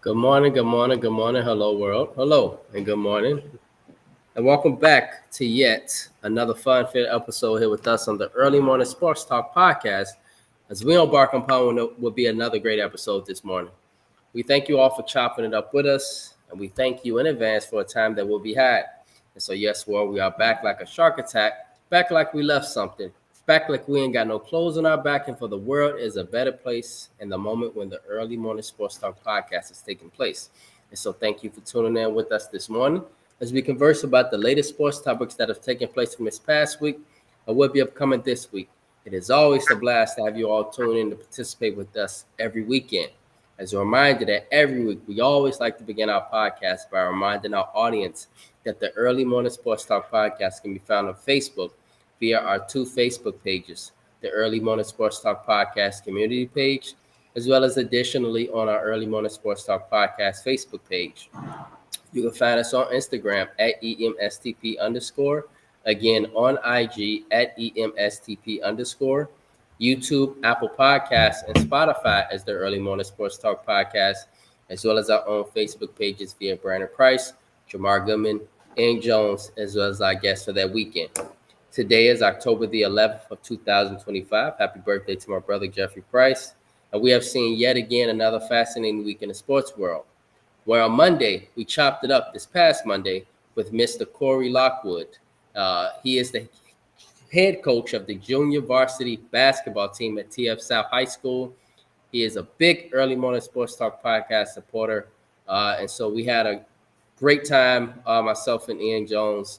Good morning, good morning, good morning. Hello, world. Hello, and good morning. And welcome back to yet another fun-filled episode here with us on the Early Morning Sports Talk podcast. As we embark upon what will be another great episode this morning. We thank you all for chopping it up with us, and we thank you in advance for a time that will be had. And so, yes, world, we are back like a shark attack, back like we left something, back like we ain't got no clothes on our back, and for the world is a better place in the moment when the Early Morning Sports Talk podcast is taking place. And so, thank you for tuning in with us this morning as we converse about the latest sports topics that have taken place from this past week or will be upcoming this week. It is always a blast to have you all tune in to participate with us every weekend. As a reminder that every week we always like to begin our podcast by reminding our audience that the Early Morning Sports Talk podcast can be found on Facebook via our two Facebook pages, the Early Morning Sports Talk podcast community page, as well as additionally on our Early Morning Sports Talk podcast Facebook page. You can find us on Instagram at EMSTP underscore. Again, on IG at EMSTP underscore. YouTube, Apple Podcasts, and Spotify as the Early Morning Sports Talk podcast, as well as our own Facebook pages via Brandon Price, Jamar Goodman, and Jones, as well as our guests for that weekend. Today is October the 11th of 2025. Happy birthday to my brother Jeffrey Price. And we have seen yet again another fascinating week in the sports world where on Monday, we chopped it up this past Monday with Mr. Corey Lockwood. He is the head coach of the junior varsity basketball team at TF South High School. He is a big Early Morning Sports Talk podcast supporter. And so we had a great time, myself and Ian Jones,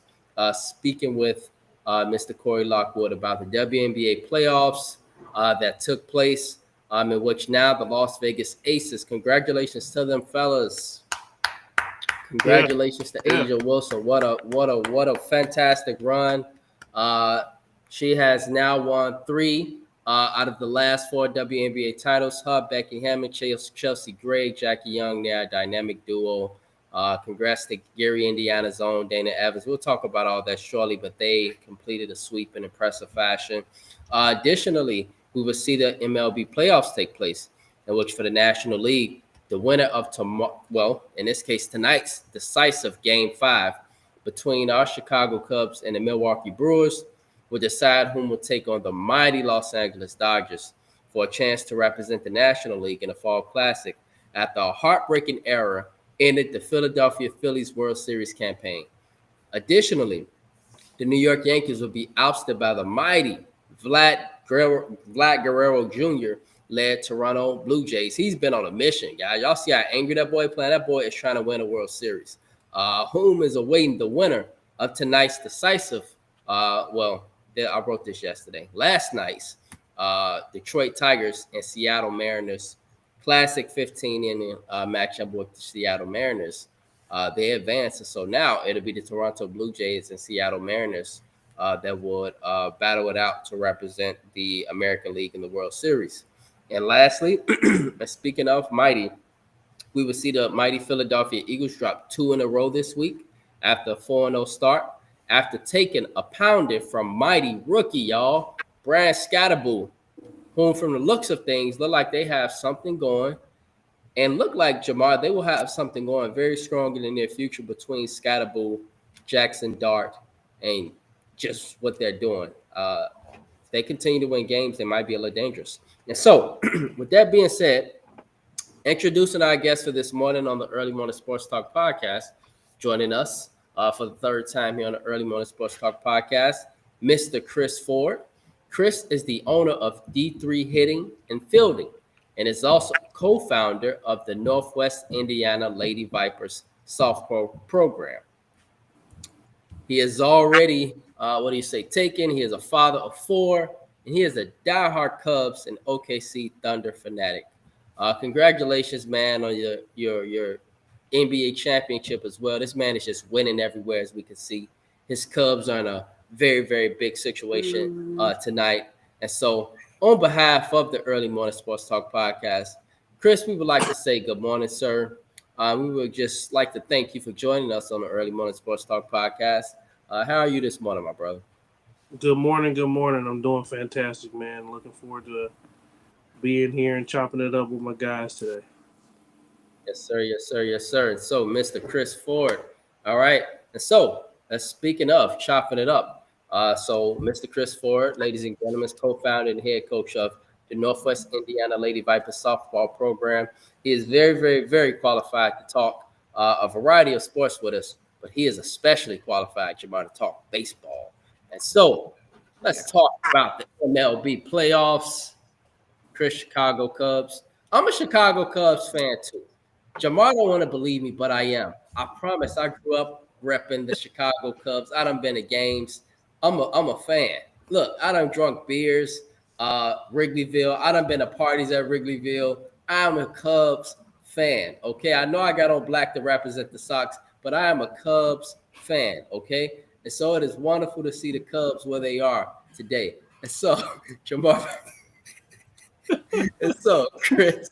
speaking with Mr. Corey Lockwood about the WNBA playoffs that took place, in which now the Las Vegas Aces, congratulations to them fellas. Congratulations to Asia Wilson. What a fantastic run. She has now won three out of the last four WNBA titles. Her, Becky Hammond, Chelsea Gray, Jackie Young, they are a dynamic duo. Congrats to Gary, Indiana's own Dana Evans. We'll talk about all that shortly, but they completed a sweep in impressive fashion. Additionally, we will see the MLB playoffs take place, in which for the National League, the winner of tomorrow, well, in this case, tonight's decisive Game 5 between our Chicago Cubs and the Milwaukee Brewers will decide whom will take on the mighty Los Angeles Dodgers for a chance to represent the National League in the Fall Classic after a heartbreaking era ended the Philadelphia Phillies World Series campaign. Additionally, the New York Yankees will be ousted by the mighty Vlad Guerrero Jr. led Toronto Blue Jays. He's been on a mission, guys. Y'all see how angry that boy playing? That boy is trying to win a World Series. Whom is awaiting the winner of tonight's decisive, I wrote this yesterday. Last night's Detroit Tigers and Seattle Mariners classic 15-inning matchup with the Seattle Mariners. They advanced, and so now it'll be the Toronto Blue Jays and Seattle Mariners that would battle it out to represent the American League in the World Series. And lastly, speaking of mighty, we will see the mighty Philadelphia Eagles drop 2 in a row this week after a 4-0 start, after taking a pounding from mighty rookie, y'all, Brian Scottaboo, whom from the looks of things look like they have something going, and look like, Jamar, they will have something going very strong in the near future between Scottaboo, Jackson Dart, and just what they're doing. If they continue to win games, they might be a little dangerous. And so, with that being said, introducing our guest for this morning on the Early Morning Sports Talk podcast, joining us for the third time here on the Early Morning Sports Talk podcast, Mr. Chris Ford. Chris is the owner of D3 Hitting and Fielding and is also co-founder of the Northwest Indiana Lady Vipers softball program. He is already, taken. He is a father of 4, and he is a diehard Cubs and OKC Thunder fanatic. Congratulations, man, on your NBA championship as well. This man is just winning everywhere, as we can see. His Cubs are in a very, very big situation tonight. And so, on behalf of the Early Morning Sports Talk podcast, Chris, we would like to say good morning, sir. We would just like to thank you for joining us on the Early Morning Sports Talk podcast. How are you this morning, my brother? Good morning. I'm doing fantastic, man. Looking forward to being here and chopping it up with my guys today. Yes, sir. Yes, sir. Yes, sir. And so, Mr. Chris Ford. All right. And so, speaking of chopping it up, so Mr. Chris Ford, ladies and gentlemen, is co-founder and head coach of the Northwest Indiana Lady Vipers softball program. He is very, very, very qualified to talk a variety of sports with us, but he is especially qualified, Jamar, to talk baseball. And so, let's talk about the MLB playoffs. Chris, Chicago Cubs. I'm a Chicago Cubs fan too. Jamar don't want to believe me, but I am. I promise. I grew up repping the Chicago Cubs. I done been to games. I'm a fan. Look, I done drunk beers, Wrigleyville. I done been to parties at Wrigleyville. I'm a Cubs fan. Okay, I know I got on black to represent the Sox, but I am a Cubs fan. Okay, and so it is wonderful to see the Cubs where they are today. And so, Jamar. And so, Chris.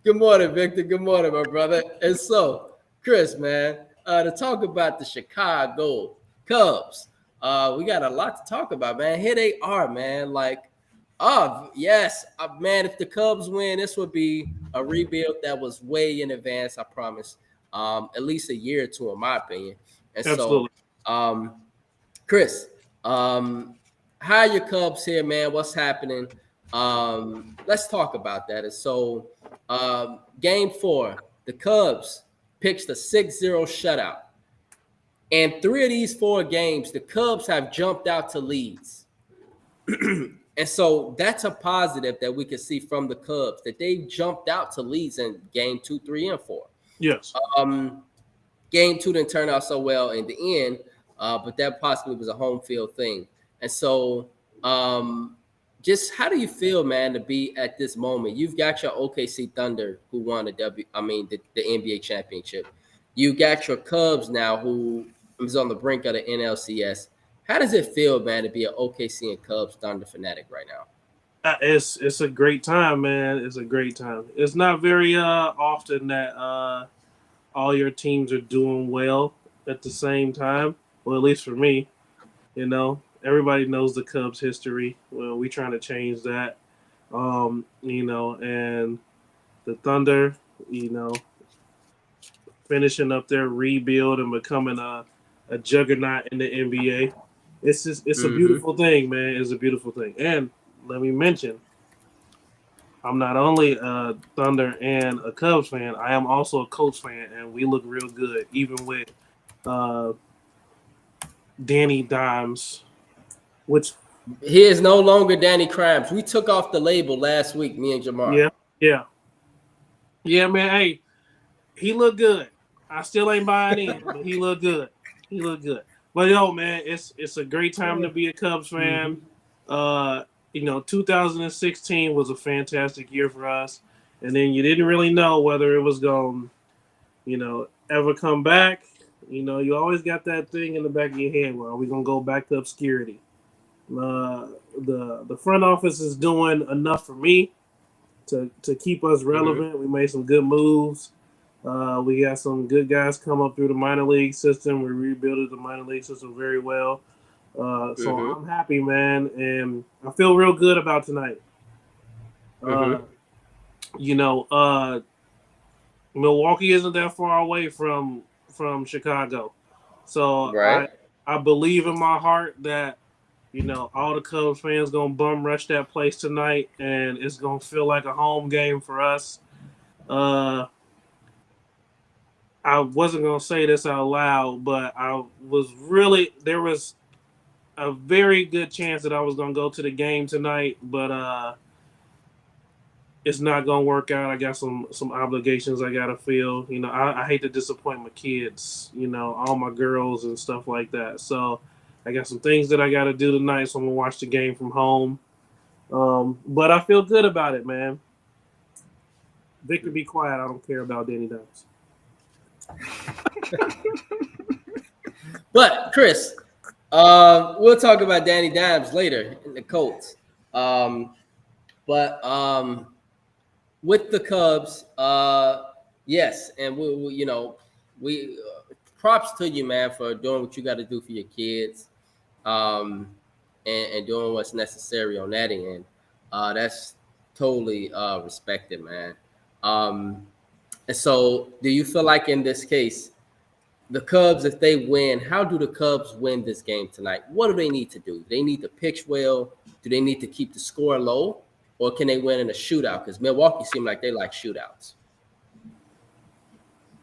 Good morning, Victor. Good morning, my brother. And so, Chris, man, to talk about the Chicago Cubs, we got a lot to talk about, man. Here they are, man. Like, oh, yes, man, if the Cubs win, this would be a rebuild that was way in advance, I promise. At least a year or two, in my opinion. And Absolutely. so, Chris, how are your Cubs here, man? What's happening? Let's talk about that. And so, game 4, the Cubs pitched a 6-0 shutout. And 3 of these 4 games, the Cubs have jumped out to leads. And so that's a positive that we can see from the Cubs, that they jumped out to leads in game 2, 3, and 4. Yes. Game 2 didn't turn out so well in the end, but that possibly was a home field thing. And so, just how do you feel, man, to be at this moment? You've got your OKC Thunder who won the NBA championship. You got your Cubs now who is on the brink of the NLCS. How does it feel, man, to be an OKC and Cubs Thunder fanatic right now? It's a great time, man. It's a great time. It's not very often that all your teams are doing well at the same time. Well, at least for me, you know, everybody knows the Cubs' history. Well, we trying to change that, and the Thunder, finishing up their rebuild and becoming a juggernaut in the NBA. It's a beautiful thing, man. It's a beautiful thing. And let me mention, I'm not only a Thunder and a Cubs fan, I am also a Colts fan, and we look real good, even with uh, Danny Dimes, which He is no longer Danny Crimes. We took off the label last week, me and Jamar. yeah, man. Hey, he looked good. I still ain't buying in, but he looked good. He looked good. But yo, man, it's a great time to be a Cubs fan. 2016 was a fantastic year for us, and then you didn't really know whether it was going, ever come back. You always got that thing in the back of your head. Well, are we gonna go back to obscurity? The front office is doing enough for me to keep us relevant. We made some good moves. We got some good guys come up through the minor league system. We rebuilt the minor league system very well. So I'm happy, man, and I feel real good about tonight. Milwaukee isn't that far away from Chicago, so Right. I believe in my heart that all the Cubs fans gonna bum rush that place tonight, and it's gonna feel like a home game for us. I wasn't gonna say this out loud, but there was a very good chance that I was gonna go to the game tonight, but it's not gonna work out. I got some obligations I gotta feel. I hate to disappoint my kids, all my girls and stuff like that. So I got some things that I gotta do tonight, so I'm gonna watch the game from home. But I feel good about it, man. Victor, be quiet. I don't care about Danny Dimes. But Chris, we'll talk about Danny Dimes later in the Colts. But with the Cubs, yes, and we props to you, man, for doing what you got to do for your kids, and doing what's necessary on that end. That's totally respect it, man. And so, do you feel like in this case, the Cubs, if they win, how do the Cubs win this game tonight? What do they need to do? Do they need to pitch well? Do they need to keep the score low? Or can they win in a shootout? Because Milwaukee seem like they like shootouts.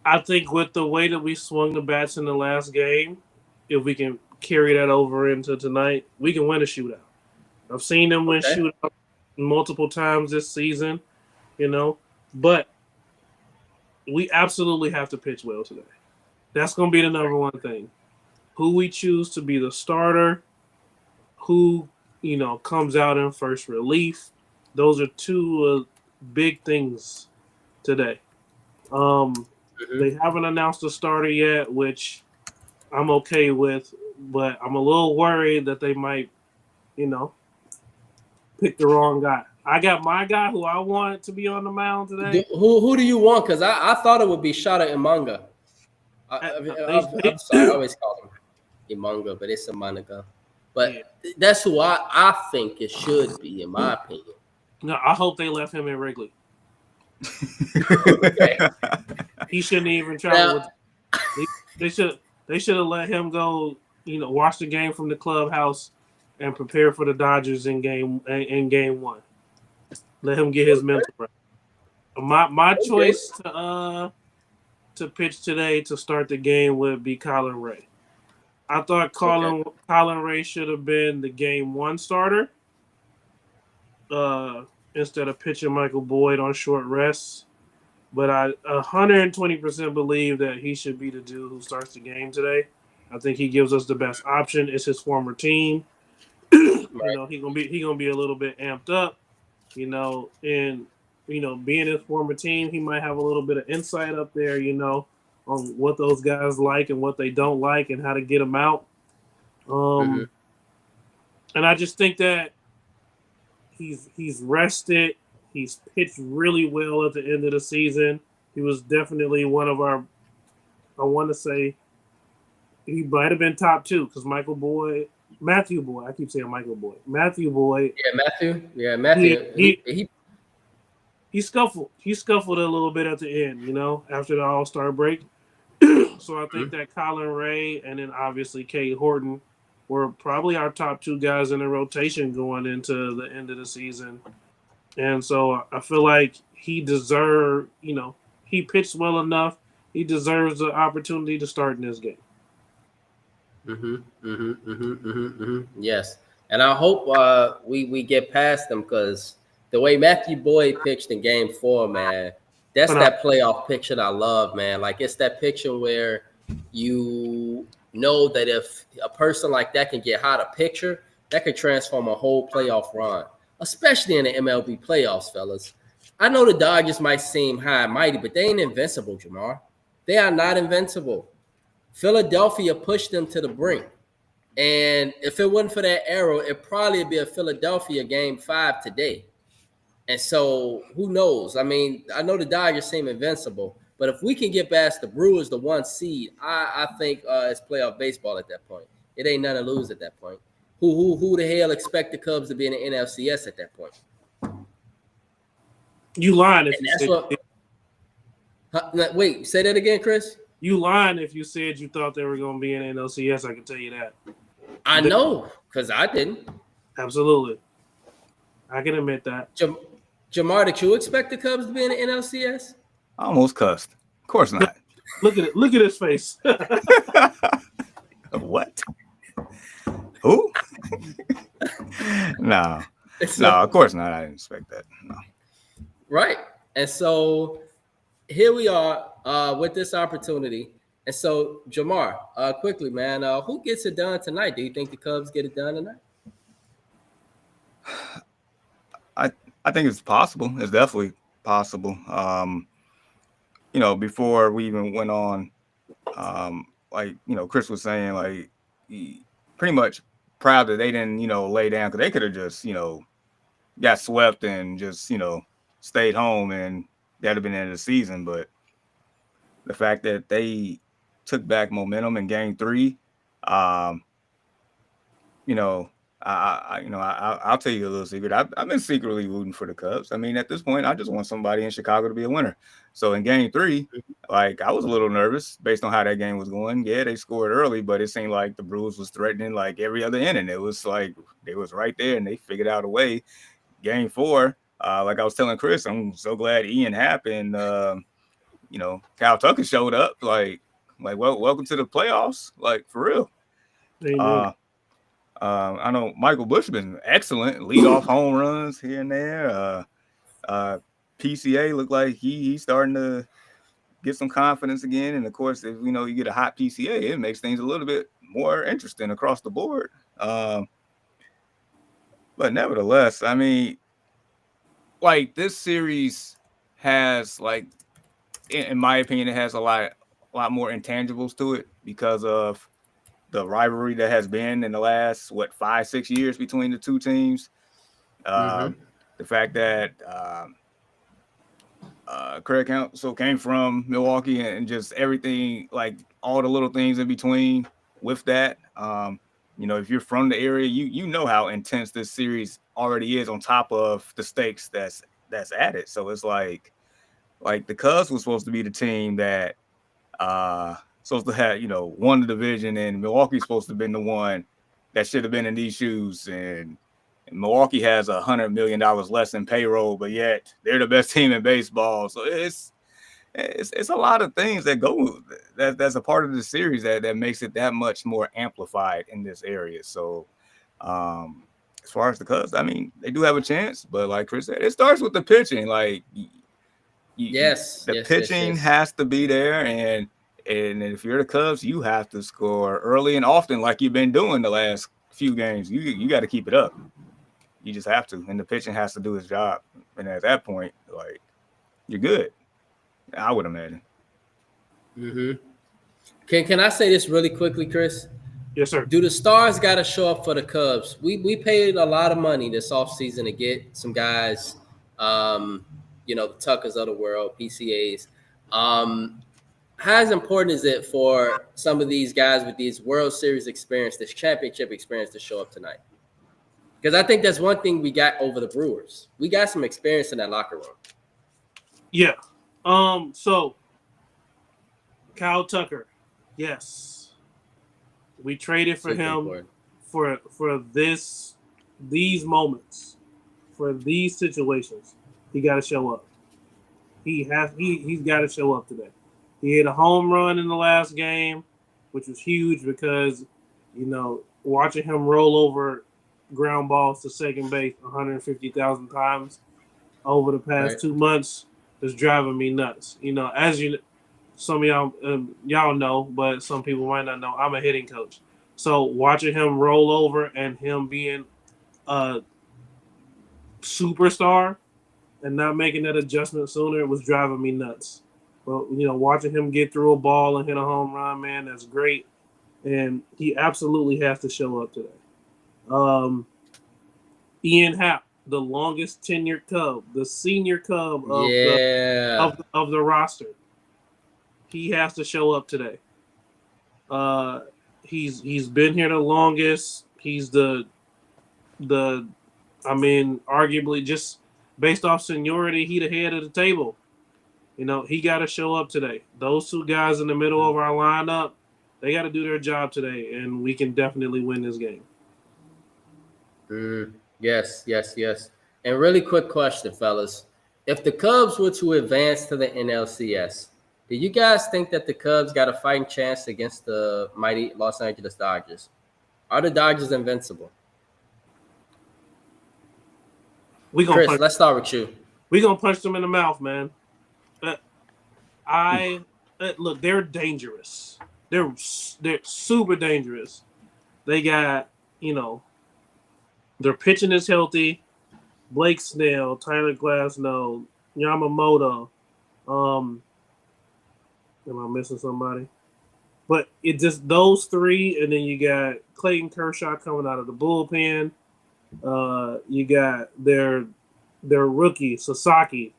I think with the way that we swung the bats in the last game, if we can carry that over into tonight, we can win a shootout. I've seen them win Okay. shootouts multiple times this season, but we absolutely have to pitch well today. That's going to be the number one thing. Who we choose to be the starter, who, comes out in first relief. Those are two big things today. They haven't announced a starter yet, which I'm okay with, but I'm a little worried that they might, pick the wrong guy. I got my guy who I want to be on the mound today. Who do you want? Because I thought it would be Shota Imanga. I'm sorry, I always call him Imanga, but it's Imanga. But that's who I think it should be, in my opinion. No, I hope they left him in Wrigley. Okay. He shouldn't even travel. They should have let him go. Watch the game from the clubhouse and prepare for the Dodgers in game one. Let him get his mental right. My choice to pitch today to start the game would be Colin Ray. I thought Colin Ray should have been the game one starter instead of pitching Michael Boyd on short rests. But I 120% believe that he should be the dude who starts the game today. I think he gives us the best option. It's his former team. Right. He gonna be a little bit amped up. And being his former team, he might have a little bit of insight up there. On what those guys like and what they don't like and how to get them out. And I just think that he's rested. He's pitched really well at the end of the season. He was definitely one of our, I want to say, he might have been top two because Matthew Boyd. I keep saying Michael Boyd. Matthew Boyd. Yeah, Matthew. He scuffled. He scuffled a little bit at the end, after the All-Star break. So I think that Colin Ray and then obviously Cade Horton were probably our top two guys in the rotation going into the end of the season. And so I feel like he deserved, he pitched well enough. He deserves the opportunity to start in this game. Yes. And I hope we get past them because the way Matthew Boyd pitched in game 4, man, that's that playoff picture I love, man. Like it's that picture where you know that if a person like that can get hot a pitcher, that could transform a whole playoff run, especially in the MLB playoffs, fellas. I know the Dodgers might seem high and mighty, but they ain't invincible, Jamar. They are not invincible. Philadelphia pushed them to the brink. And if it wasn't for that arrow, it'd probably be a Philadelphia game 5 today. And so who knows? I mean, I know the Dodgers seem invincible, but if we can get past the Brewers, the 1 seed, I think it's playoff baseball at that point. It ain't nothing to lose at that point. Who the hell expect the Cubs to be in the NLCS at that point? You lying if you said. Wait, say that again, Chris? You lying if you said you thought they were going to be in NLCS. I can tell you that. I know, because I didn't. Absolutely. I can admit that. Jamar, did you expect the Cubs to be in the NLCS? I almost cussed. Of course not. Look at it. Look at his face. What? Who? No, of course not. I didn't expect that. No. Right. And so here we are with this opportunity. And so, Jamar, quickly, man, who gets it done tonight? Do you think the Cubs get it done tonight? I think it's possible. It's definitely possible. Before we even went on, Chris was saying, like, he pretty much proud that they didn't, lay down because they could have just, got swept and just, stayed home and that'd have been the end of the season. But the fact that they took back momentum in game 3, I'll tell you a little secret. I've been secretly rooting for the Cubs. I mean, at this point, I just want somebody in Chicago to be a winner. So in Game 3, like I was a little nervous based on how that game was going. Yeah, they scored early, but it seemed like the Brewers was threatening like every other inning. It was like they was right there, and they figured out a way. Game 4, like I was telling Chris, I'm so glad Ian Happ and Kyle Tucker showed up. Well, welcome to the playoffs. Like for real. Amen. I know Michael Bush been excellent, leadoff home runs here and there. PCA looked like he's starting to get some confidence again. And of course, if you get a hot PCA, it makes things a little bit more interesting across the board. But nevertheless, I mean, like this series has in my opinion, it has a lot more intangibles to it because of the rivalry that has been in the last 5-6 years between the two teams. The fact that Craig Counsell came from Milwaukee and just everything, like all the little things in between with that. If you're from the area, you know how intense this series already is on top of the stakes that's added. So it's like the Cubs was supposed to be the team that supposed to have, won the division, and Milwaukee's supposed to have been the one that should have been in these shoes. And Milwaukee has $100 million less in payroll, but yet they're the best team in baseball. So it's a lot of things that go that's a part of the series that makes it that much more amplified in this area. So as far as the Cubs, I mean, they do have a chance, but like Chris said, it starts with the pitching. Like the pitching has to be there, and if you're the Cubs, you have to score early and often, like you've been doing the last few games. You got to keep it up. You just have to, and the pitching has to do its job. And at that point, like you're good, I would imagine. Can I say this really quickly, Chris? Yes, sir. Do the stars got to show up for the Cubs? We paid a lot of money this offseason to get some guys, the Tuckers of the world, PCAs. How important is it for some of these guys with these World Series experience, this championship experience, to show up tonight? Because I think that's one thing we got over the Brewers. We got some experience in that locker room. Yeah. So Kyle Tucker, yes, we traded for him for these moments, for these situations. He got to show up. He's got to show up today. He hit a home run in the last game, which was huge because, watching him roll over ground balls to second base 150,000 times over the past 2 months is driving me nuts. As some of y'all know, but some people might not know, I'm a hitting coach. So watching him roll over and him being a superstar and not making that adjustment sooner was driving me nuts. But, watching him get through a ball and hit a home run, man, that's great. And he absolutely has to show up today. Ian Happ, the longest tenured Cub, the senior Cub of the roster. He has to show up today. He's been here the longest. He's arguably just based off seniority, he the head of the table. He got to show up today. Those two guys in the middle of our lineup, they got to do their job today, and we can definitely win this game. Yes. And really quick question, fellas. If the Cubs were to advance to the NLCS, do you guys think that the Cubs got a fighting chance against the mighty Los Angeles Dodgers? Are the Dodgers invincible? Chris, let's start with you. We're going to punch them in the mouth, man. Look, they're dangerous. They're super dangerous. They got, their pitching is healthy. Blake Snell, Tyler Glasnow, Yamamoto. Am I missing somebody? But it just those three, and then you got Clayton Kershaw coming out of the bullpen. You got their rookie Sasaki,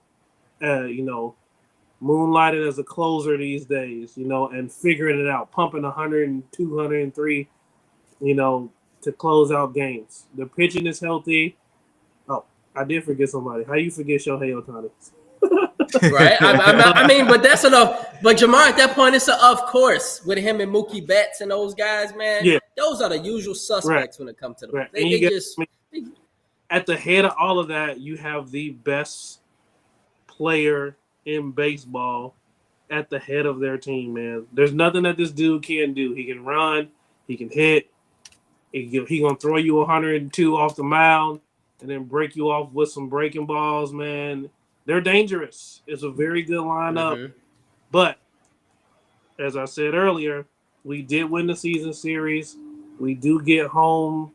moonlighted as a closer these days, and figuring it out, pumping 100 and 203, to close out games. The pitching is healthy. Oh, I did forget somebody. How you forget Shohei Ohtani? Right? I mean, but that's enough. But Jamar, at that point, it's a of course with him and Mookie Betts and those guys, man. Yeah. Those are the usual suspects when it comes to them. Right. They, And you they got- just At the head of all of that, you have the best player in baseball at the head of their team, man. There's nothing that this dude can't do. He can run, he can hit, he gonna throw you 102 off the mound and then break you off with some breaking balls, man. They're dangerous. It's a very good lineup. Mhm. But as I said earlier, we did win the season series. We do get home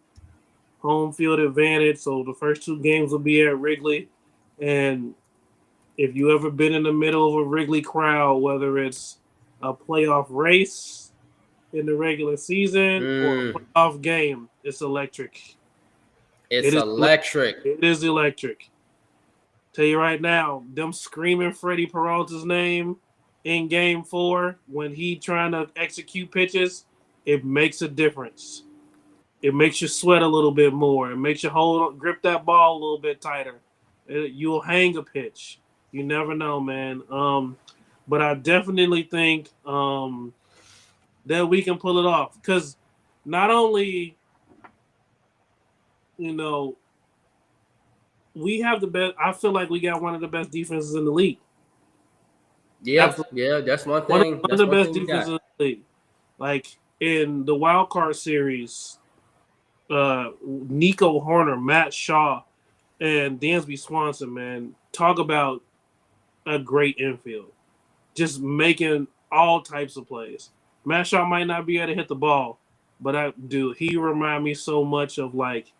field advantage. So the first 2 games will be at Wrigley. And if you ever been in the middle of a Wrigley crowd, whether it's a playoff race in the regular season or a playoff game, it's electric. It's It is electric. It is electric. Tell you right now, them screaming Freddie Peralta's name in game 4 when he trying to execute pitches, it makes a difference. It makes you sweat a little bit more. It makes you grip that ball a little bit tighter. You'll hang a pitch. You never know, man. But I definitely think that we can pull it off because not only, we have the best. I feel like we got one of the best defenses in the league. Yeah, Absolutely. yeah, that's one One thing. of That's the one best thing we got. defenses in the league. Like in the wild card series, Nico Horner, Matt Shaw, and Dansby Swanson, man, talk about a great infield. Just making all types of plays. Matt Shaw might not be able to hit the ball, but he remind me so much of like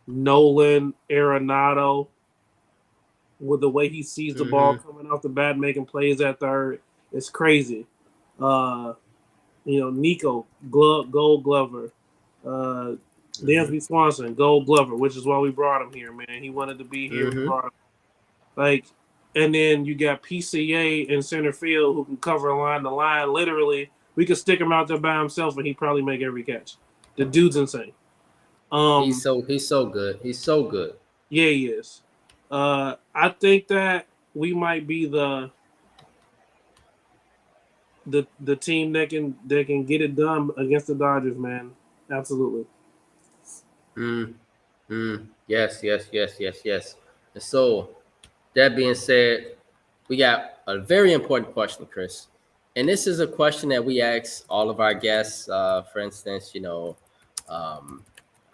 Nolan Arenado with the way he sees the ball coming off the bat, making plays at third. It's crazy. Nico, Gold Glover. Dansby Swanson, Gold Glover, which is why we brought him here, man. He wanted to be here. We brought him. And then you got PCA in center field who can cover line to line. Literally, we could stick him out there by himself and he'd probably make every catch. The dude's insane. He's so good. He's so good. Yeah, he is. I think that we might be the team that can get it done against the Dodgers, man. Absolutely. Yes. And so, that being said, we got a very important question, Chris. And this is a question that we ask all of our guests. For instance,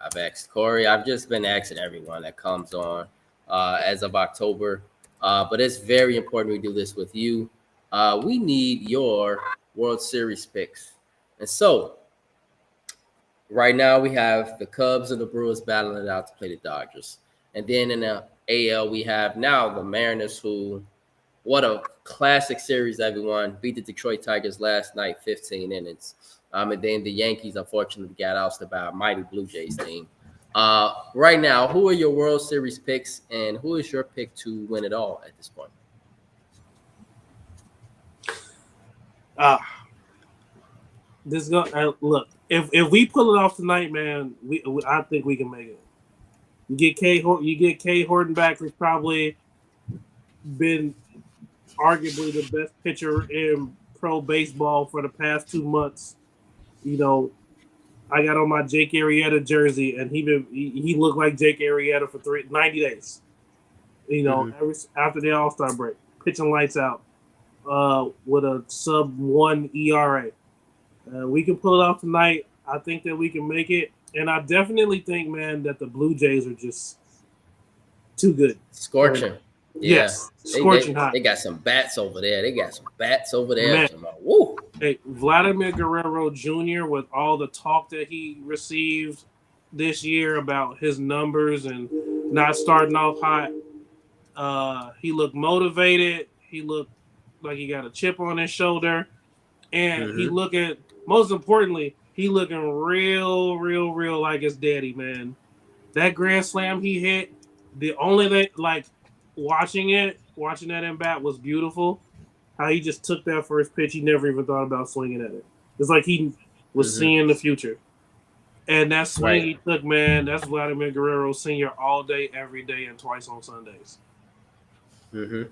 I've asked Corey. I've just been asking everyone that comes on as of October. But it's very important we do this with you. We need your World Series picks. And so, right now we have the Cubs and the Brewers battling it out to play the Dodgers. And then in the AL, we have now the Mariners, who, what a classic series, everyone. Beat the Detroit Tigers last night, 15 innings. And then the Yankees, unfortunately, got ousted by a mighty Blue Jays team. Right now, who are your World Series picks, and who is your pick to win it all at this point? Look. If we pull it off tonight, man, I think we can make it. You get Kay Horton back, who's probably been arguably the best pitcher in pro baseball for the past 2 months. I got on my Jake Arrieta jersey, and he looked like Jake Arrieta for 90 days. After the All-Star break, pitching lights out with a sub-1 ERA. We can pull it off tonight. I think that we can make it. And I definitely think, man, that the Blue Jays are just too good. Scorching. Yes. Scorching hot. They got some bats over there. Man. Woo. Hey, Vladimir Guerrero Jr., with all the talk that he received this year about his numbers and not starting off hot, he looked motivated. He looked like he got a chip on his shoulder. And most importantly, he looking real like his daddy, man. That grand slam he hit, the only thing, like, watching that in bat was beautiful. How he just took that first pitch. He never even thought about swinging at it. It's like he was seeing the future. And that swing Right. he took, man, that's Vladimir Guerrero Sr. all day, every day, and twice on Sundays. Mm-hmm.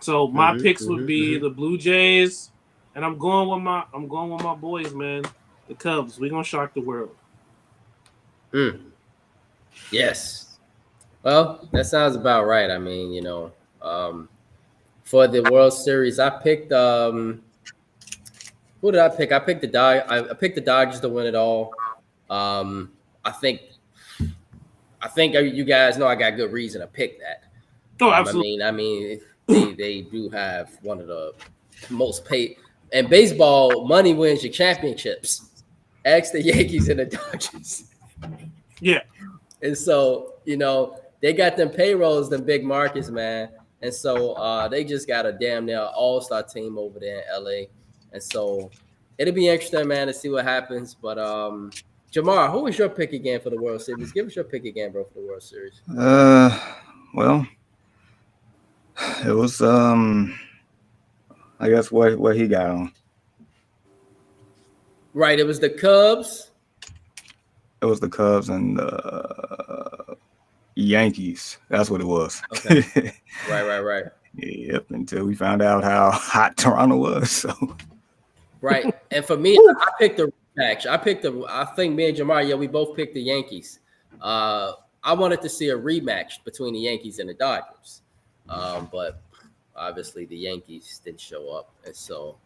So my Mhm, picks would mhm, be mhm. the Blue Jays, and I'm going with my boys, man. The Cubs. We're gonna shock the world. Yes. Well, that sounds about right. I mean, for the World Series, I picked who did I pick? I picked the I picked the Dodgers to win it all. Um, I think you guys know I got good reason to pick that. Oh, I absolutely. mean, they do have one of the most paid, and baseball money wins your championships. Ask the Yankees and the Dodgers. Yeah. And so, they got them payrolls, them big markets, man. And so they just got a damn near all-star team over there in LA. And so it'll be interesting, man, to see what happens. But Jamar, who was your pick again for the World Series? Give us your pick again, bro, for the World Series. Well, it was I guess what he got on. Right, it was the Cubs. It was the Cubs and the Yankees. That's what it was. Okay. Right. Yep. Until we found out how hot Toronto was. So. Right. And for me, I picked the rematch. I think me and Jamar, yeah, we both picked the Yankees. I wanted to see a rematch between the Yankees and the Dodgers. But obviously the Yankees didn't show up. And so,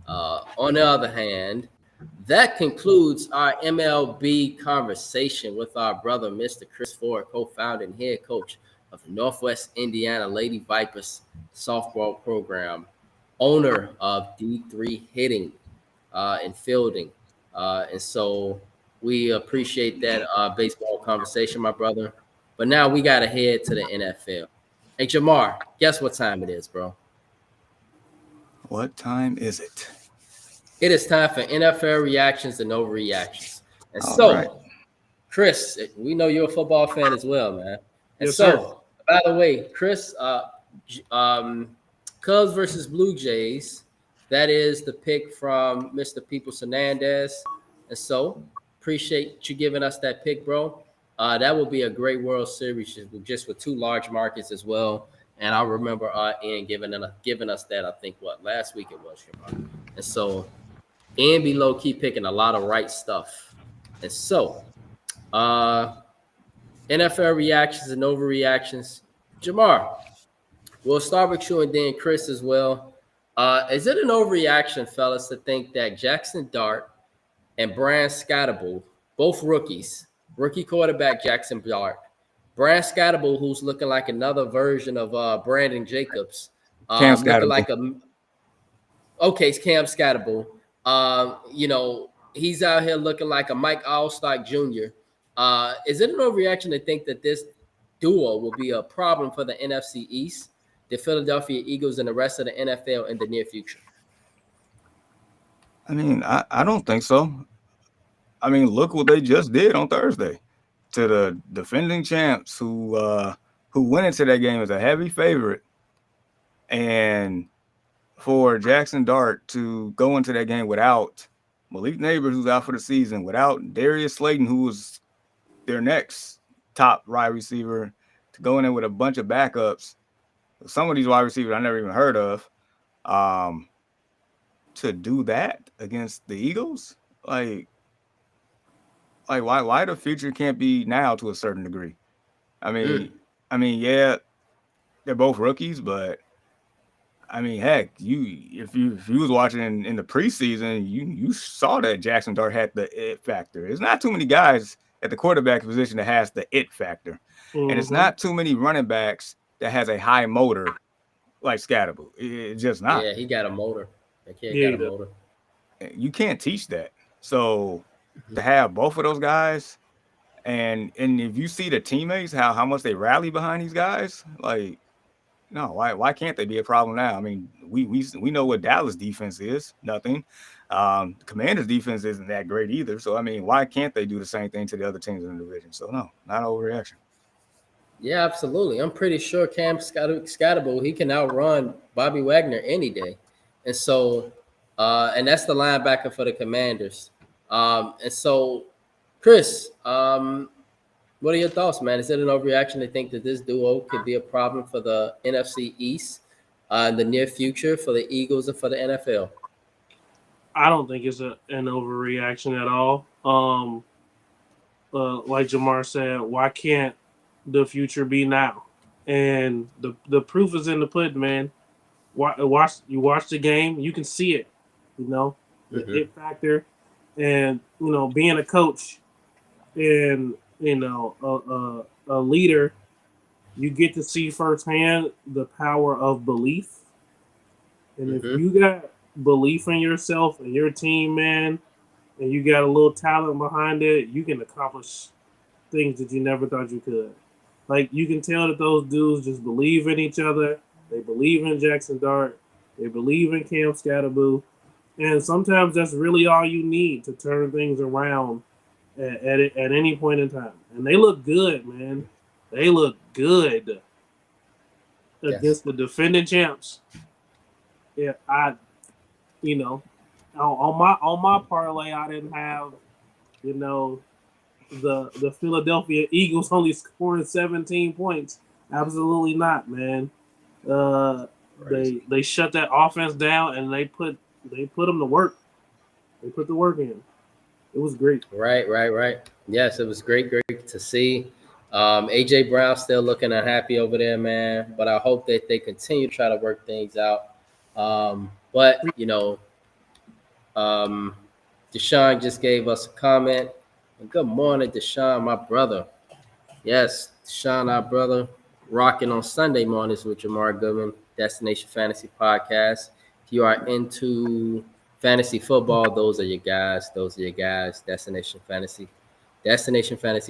on the other hand, that concludes our MLB conversation with our brother, Mr. Chris Ford, co-founder and head coach of the Northwest Indiana Lady Vipers softball program, owner of D3 Hitting and Fielding. And so we appreciate that baseball conversation, my brother. But now we got to head to the NFL. Hey, Jamar, guess what time it is, bro? What time is it? It is time for NFL reactions and overreactions. And All so, right. Chris, we know you're a football fan as well, man. And Yes, so, sir. by the way, Chris, Cubs versus Blue Jays. That is the pick from Mr. Peoples Hernandez. And so, appreciate you giving us that pick, bro. That will be a great World Series just with two large markets as well. And I remember Ian giving us that, I think, last week it was. And so, Ian be low-key picking a lot of right stuff. And so, NFL reactions and overreactions. Jamar, we'll start with you and then Chris as well. Is it an overreaction, fellas, to think that Jackson Dart and Brian Scottaboo, both rookies, rookie quarterback Jackson Dart, Brian Scottaboo, who's looking like another version of Brandon Jacobs, Cam looking Scottaboo. like it's Cam Scottaboo. He's out here looking like a Mike Allstock Jr. Is it an overreaction to think that this duo will be a problem for the NFC East, the Philadelphia Eagles, and the rest of the NFL in the near future? I mean, I don't think so. I mean, look what they just did on Thursday to the defending champs who went into that game as a heavy favorite, and for Jackson Dart to go into that game without Malik Neighbors, who's out for the season, without Darius Slayton, who was their next top wide receiver, to go in there with a bunch of backups. Some of these wide receivers I never even heard of. To do that against the Eagles, like why the future can't be now to a certain degree. I mean, yeah, they're both rookies, but I mean, heck, if you was watching in the preseason, you saw that Jackson Dart had the it factor. There's not too many guys at the quarterback position that has the it factor, and it's not too many running backs that has a high motor like Scottaboo. It's just not. Yeah, he got a motor. That kid got a motor. You can't teach that. So to have both of those guys, and if you see the teammates, how much they rally behind these guys, like, no, why can't they be a problem now? I mean, we know what Dallas defense is, nothing. The Commanders defense isn't that great either. So I mean, why can't they do the same thing to the other teams in the division? So no, not overreaction. Yeah, absolutely. I'm pretty sure Cam Scottaboo, he can outrun Bobby Wagner any day. And so, and that's the linebacker for the Commanders. And so Chris, what are your thoughts, man? Is it an overreaction to think that this duo could be a problem for the NFC East in the near future for the Eagles and for the NFL? I don't think it's an overreaction at all. Like Jamar said, why can't the future be now? And the proof is in the pudding, man. Watch the game, you can see it. You know, the it factor, and being a coach and a leader, you get to see firsthand the power of belief. And if you got belief in yourself and your team, man, and you got a little talent behind it, you can accomplish things that you never thought you could. Like, you can tell that those dudes just believe in each other. They believe in Jackson Dart. They believe in Cam Scatterboo. And sometimes that's really all you need to turn things around at any point in time. And they look good, man. They look good against the defending champs. Yeah, on my parlay, I didn't have, the Philadelphia Eagles only scoring 17 points. Absolutely not, man. They shut that offense down and they put them to work. They put the work in. It was great. Right. Yes, it was great to see. AJ Brown still looking unhappy over there, man. But I hope that they continue to try to work things out. But Deshaun just gave us a comment. Good morning, Deshaun, my brother. Yes, Deshaun, our brother, rocking on Sunday mornings with Jamar Goodman, Destination Fantasy Podcast. If you are into fantasy football, those are your guys. Destination Fantasy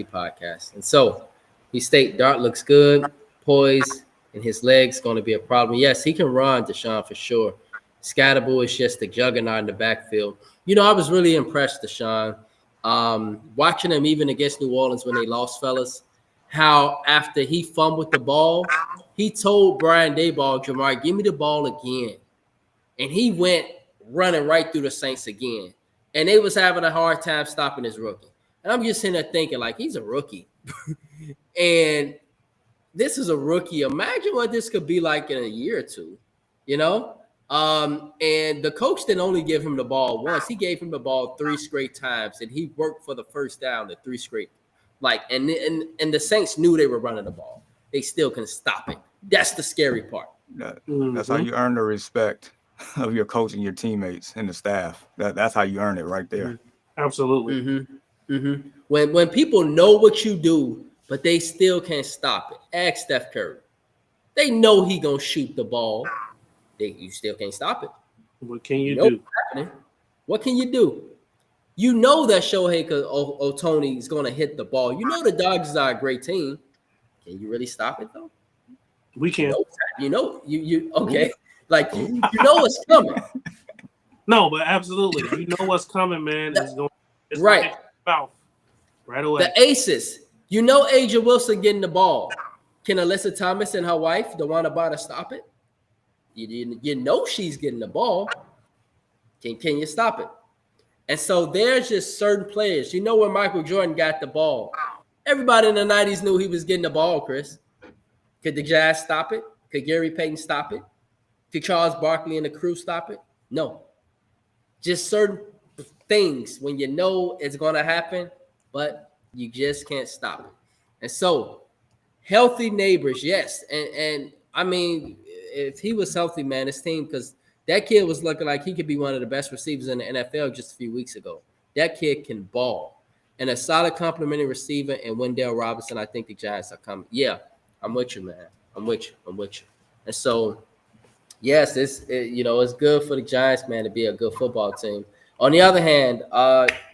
Podcast. And so he state Dart looks good, poised, and his legs going to be a problem. Yes, he can run, Deshaun, for sure. Scatterboo is just a juggernaut in the backfield. I was really impressed, Deshaun, watching him even against New Orleans when they lost, fellas, how after he fumbled the ball, he told Brian Daboll, Jamar, give me the ball again. And he went running right through the Saints again. And they was having a hard time stopping his rookie. And I'm just sitting there thinking, like, he's a rookie. And this is a rookie. Imagine what this could be like in a year or two, And the coach didn't only give him the ball once. He gave him the ball 3 straight times. And he worked for the first down the 3 straight. And the Saints knew they were running the ball. They still couldn't stop it. That's the scary part. That's how you earn the respect of your coach and your teammates and the staff. That's how you earn it right there. Absolutely. When people know what you do, but they still can't stop it. Ask Steph Curry. They know he gonna shoot the ball. You still can't stop it. What can you do? What can you do? You know that Shohei Ohtani is gonna hit the ball. You know the Dodgers are a great team. Can you really stop it though? We can't. You okay? Like you know what's coming. No, but absolutely, you know what's coming, man. It's right. Right away. The aces. You know Aja Wilson getting the ball. Can Alyssa Thomas and her wife, DeWanna Bada, stop it? You know she's getting the ball. Can you stop it? And so there's just certain players. You know when Michael Jordan got the ball, everybody in the 90s knew he was getting the ball, Chris. Could the Jazz stop it? Could Gary Payton stop it? Could Charles Barkley and the crew stop it? No. Just certain things when you know it's going to happen, but you just can't stop it. And so healthy neighbors, yes. And I mean, if he was healthy, man, his team, because that kid was looking like he could be one of the best receivers in the NFL just a few weeks ago. That kid can ball. And a solid complimentary receiver and Wendell Robinson, I think the Giants are coming. Yeah, I'm with you, man. I'm with you. And so, yes, it's good for the Giants, man, to be a good football team. On the other hand,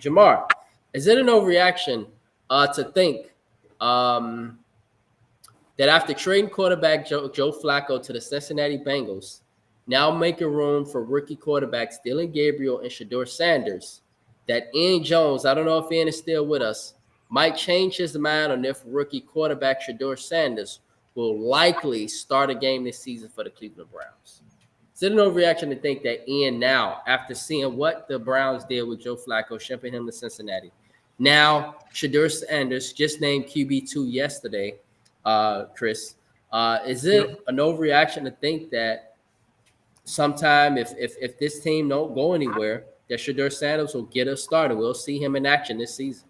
Jamar, is it an overreaction to think that after trading quarterback Joe Flacco to the Cincinnati Bengals, now making room for rookie quarterbacks Dylan Gabriel and Shedeur Sanders, that Ian Jones, I don't know if Ian is still with us, might change his mind on if rookie quarterback Shedeur Sanders will likely start a game this season for the Cleveland Browns? Is it an overreaction to think that Ian now, after seeing what the Browns did with Joe Flacco, shipping him to Cincinnati, Now, Shedeur Sanders just named QB2 yesterday, Chris. Is it an overreaction to think that sometime if this team don't go anywhere, that Shedeur Sanders will get us started? We'll see him in action this season.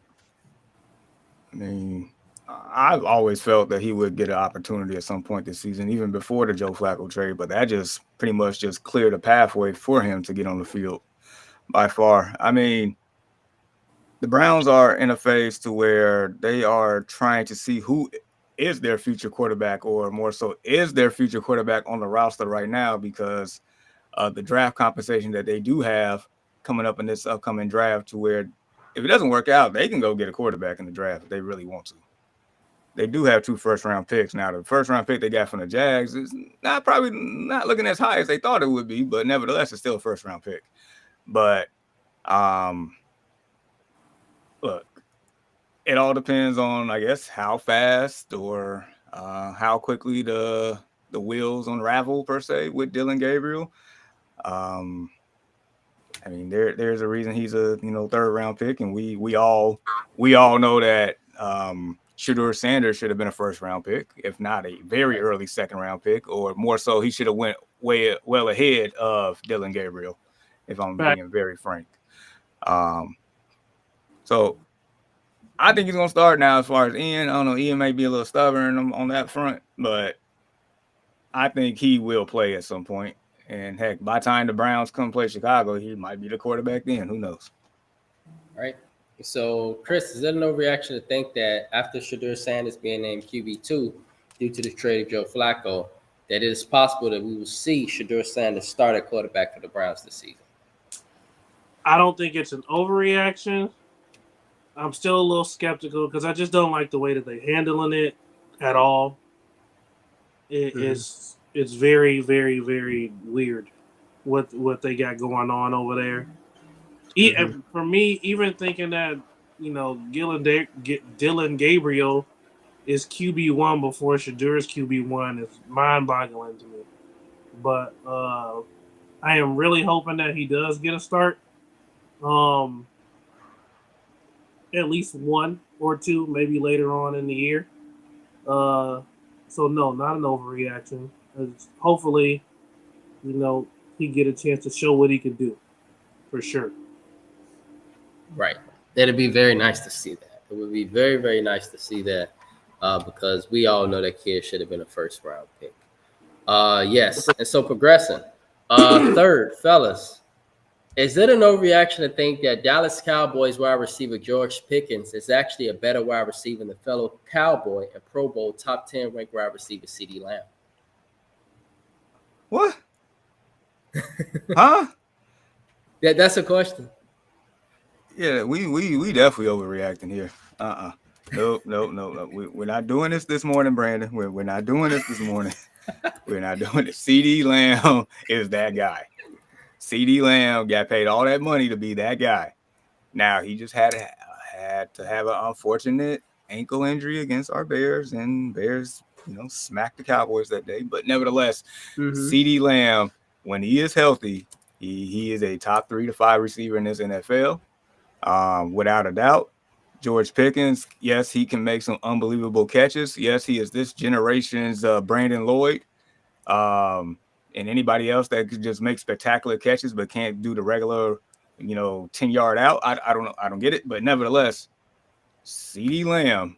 I mean, I've always felt that he would get an opportunity at some point this season, even before the Joe Flacco trade, but that just pretty much just cleared a pathway for him to get on the field by far. I mean, the Browns are in a phase to where they are trying to see who is their future quarterback, or more so, is their future quarterback on the roster right now, because the draft compensation that they do have coming up in this upcoming draft, to where if it doesn't work out, they can go get a quarterback in the draft if they really want to. They do have 2 first-round picks. Now, the first-round pick they got from the Jags is probably not looking as high as they thought it would be, but nevertheless, it's still a first-round pick. But look, it all depends on, I guess, how fast or how quickly the wheels unravel, per se, with Dillon Gabriel. I mean, there's a reason he's a 3rd-round pick, and we all know that Shedeur Sanders should have been a 1st-round pick, if not a very early 2nd-round pick, or more so, he should have went well ahead of Dillon Gabriel, if I'm being very frank. So I think he's gonna start now. As far as Ian, I don't know. Ian may be a little stubborn on that front, but I think he will play at some point. And heck, by the time the Browns come play Chicago, he might be the quarterback then. Who knows? All right. So, Chris, is there no reaction to think that after Shedeur Sanders being named QB2 due to the trade of Joe Flacco, that it is possible that we will see Shedeur Sanders start at quarterback for the Browns this season? I don't think it's an overreaction. I'm still a little skeptical because I just don't like the way that they're handling it at all. It's very, very, very weird what they got going on over there. For me, even thinking that Dillon Gabriel is QB1 before Shedeur is QB1 is mind-boggling to me. But I am really hoping that he does get a start. At least 1 or 2, maybe later on in the year. So no, not an overreaction. Hopefully, he get a chance to show what he can do, for sure. Right. It'd be very nice to see that. It would be very, very nice to see that because we all know that kid should have been a 1st-round pick. Yes. And so progressing. 3rd, fellas. Is it an overreaction to think that Dallas Cowboys wide receiver George Pickens is actually a better wide receiver than fellow Cowboy and Pro Bowl top 10 ranked wide receiver CeeDee Lamb? What? Huh? That's a question. Yeah, we definitely overreacting here. Nope. We're not doing this morning, Brandon. We're not doing this morning. We're not doing it. CeeDee Lamb is that guy. CeeDee Lamb got paid all that money to be that guy. Now he just had to have an unfortunate ankle injury against our Bears, and Bears, smacked the Cowboys that day. But nevertheless, CeeDee Lamb, when he is healthy, he is a top 3 to 5 receiver in this NFL, without a doubt. George Pickens, yes, he can make some unbelievable catches. Yes, he is this generation's Brandon Lloyd. And anybody else that could just make spectacular catches but can't do the regular, 10-yard out. I don't know. I don't get it. But nevertheless, CeeDee Lamb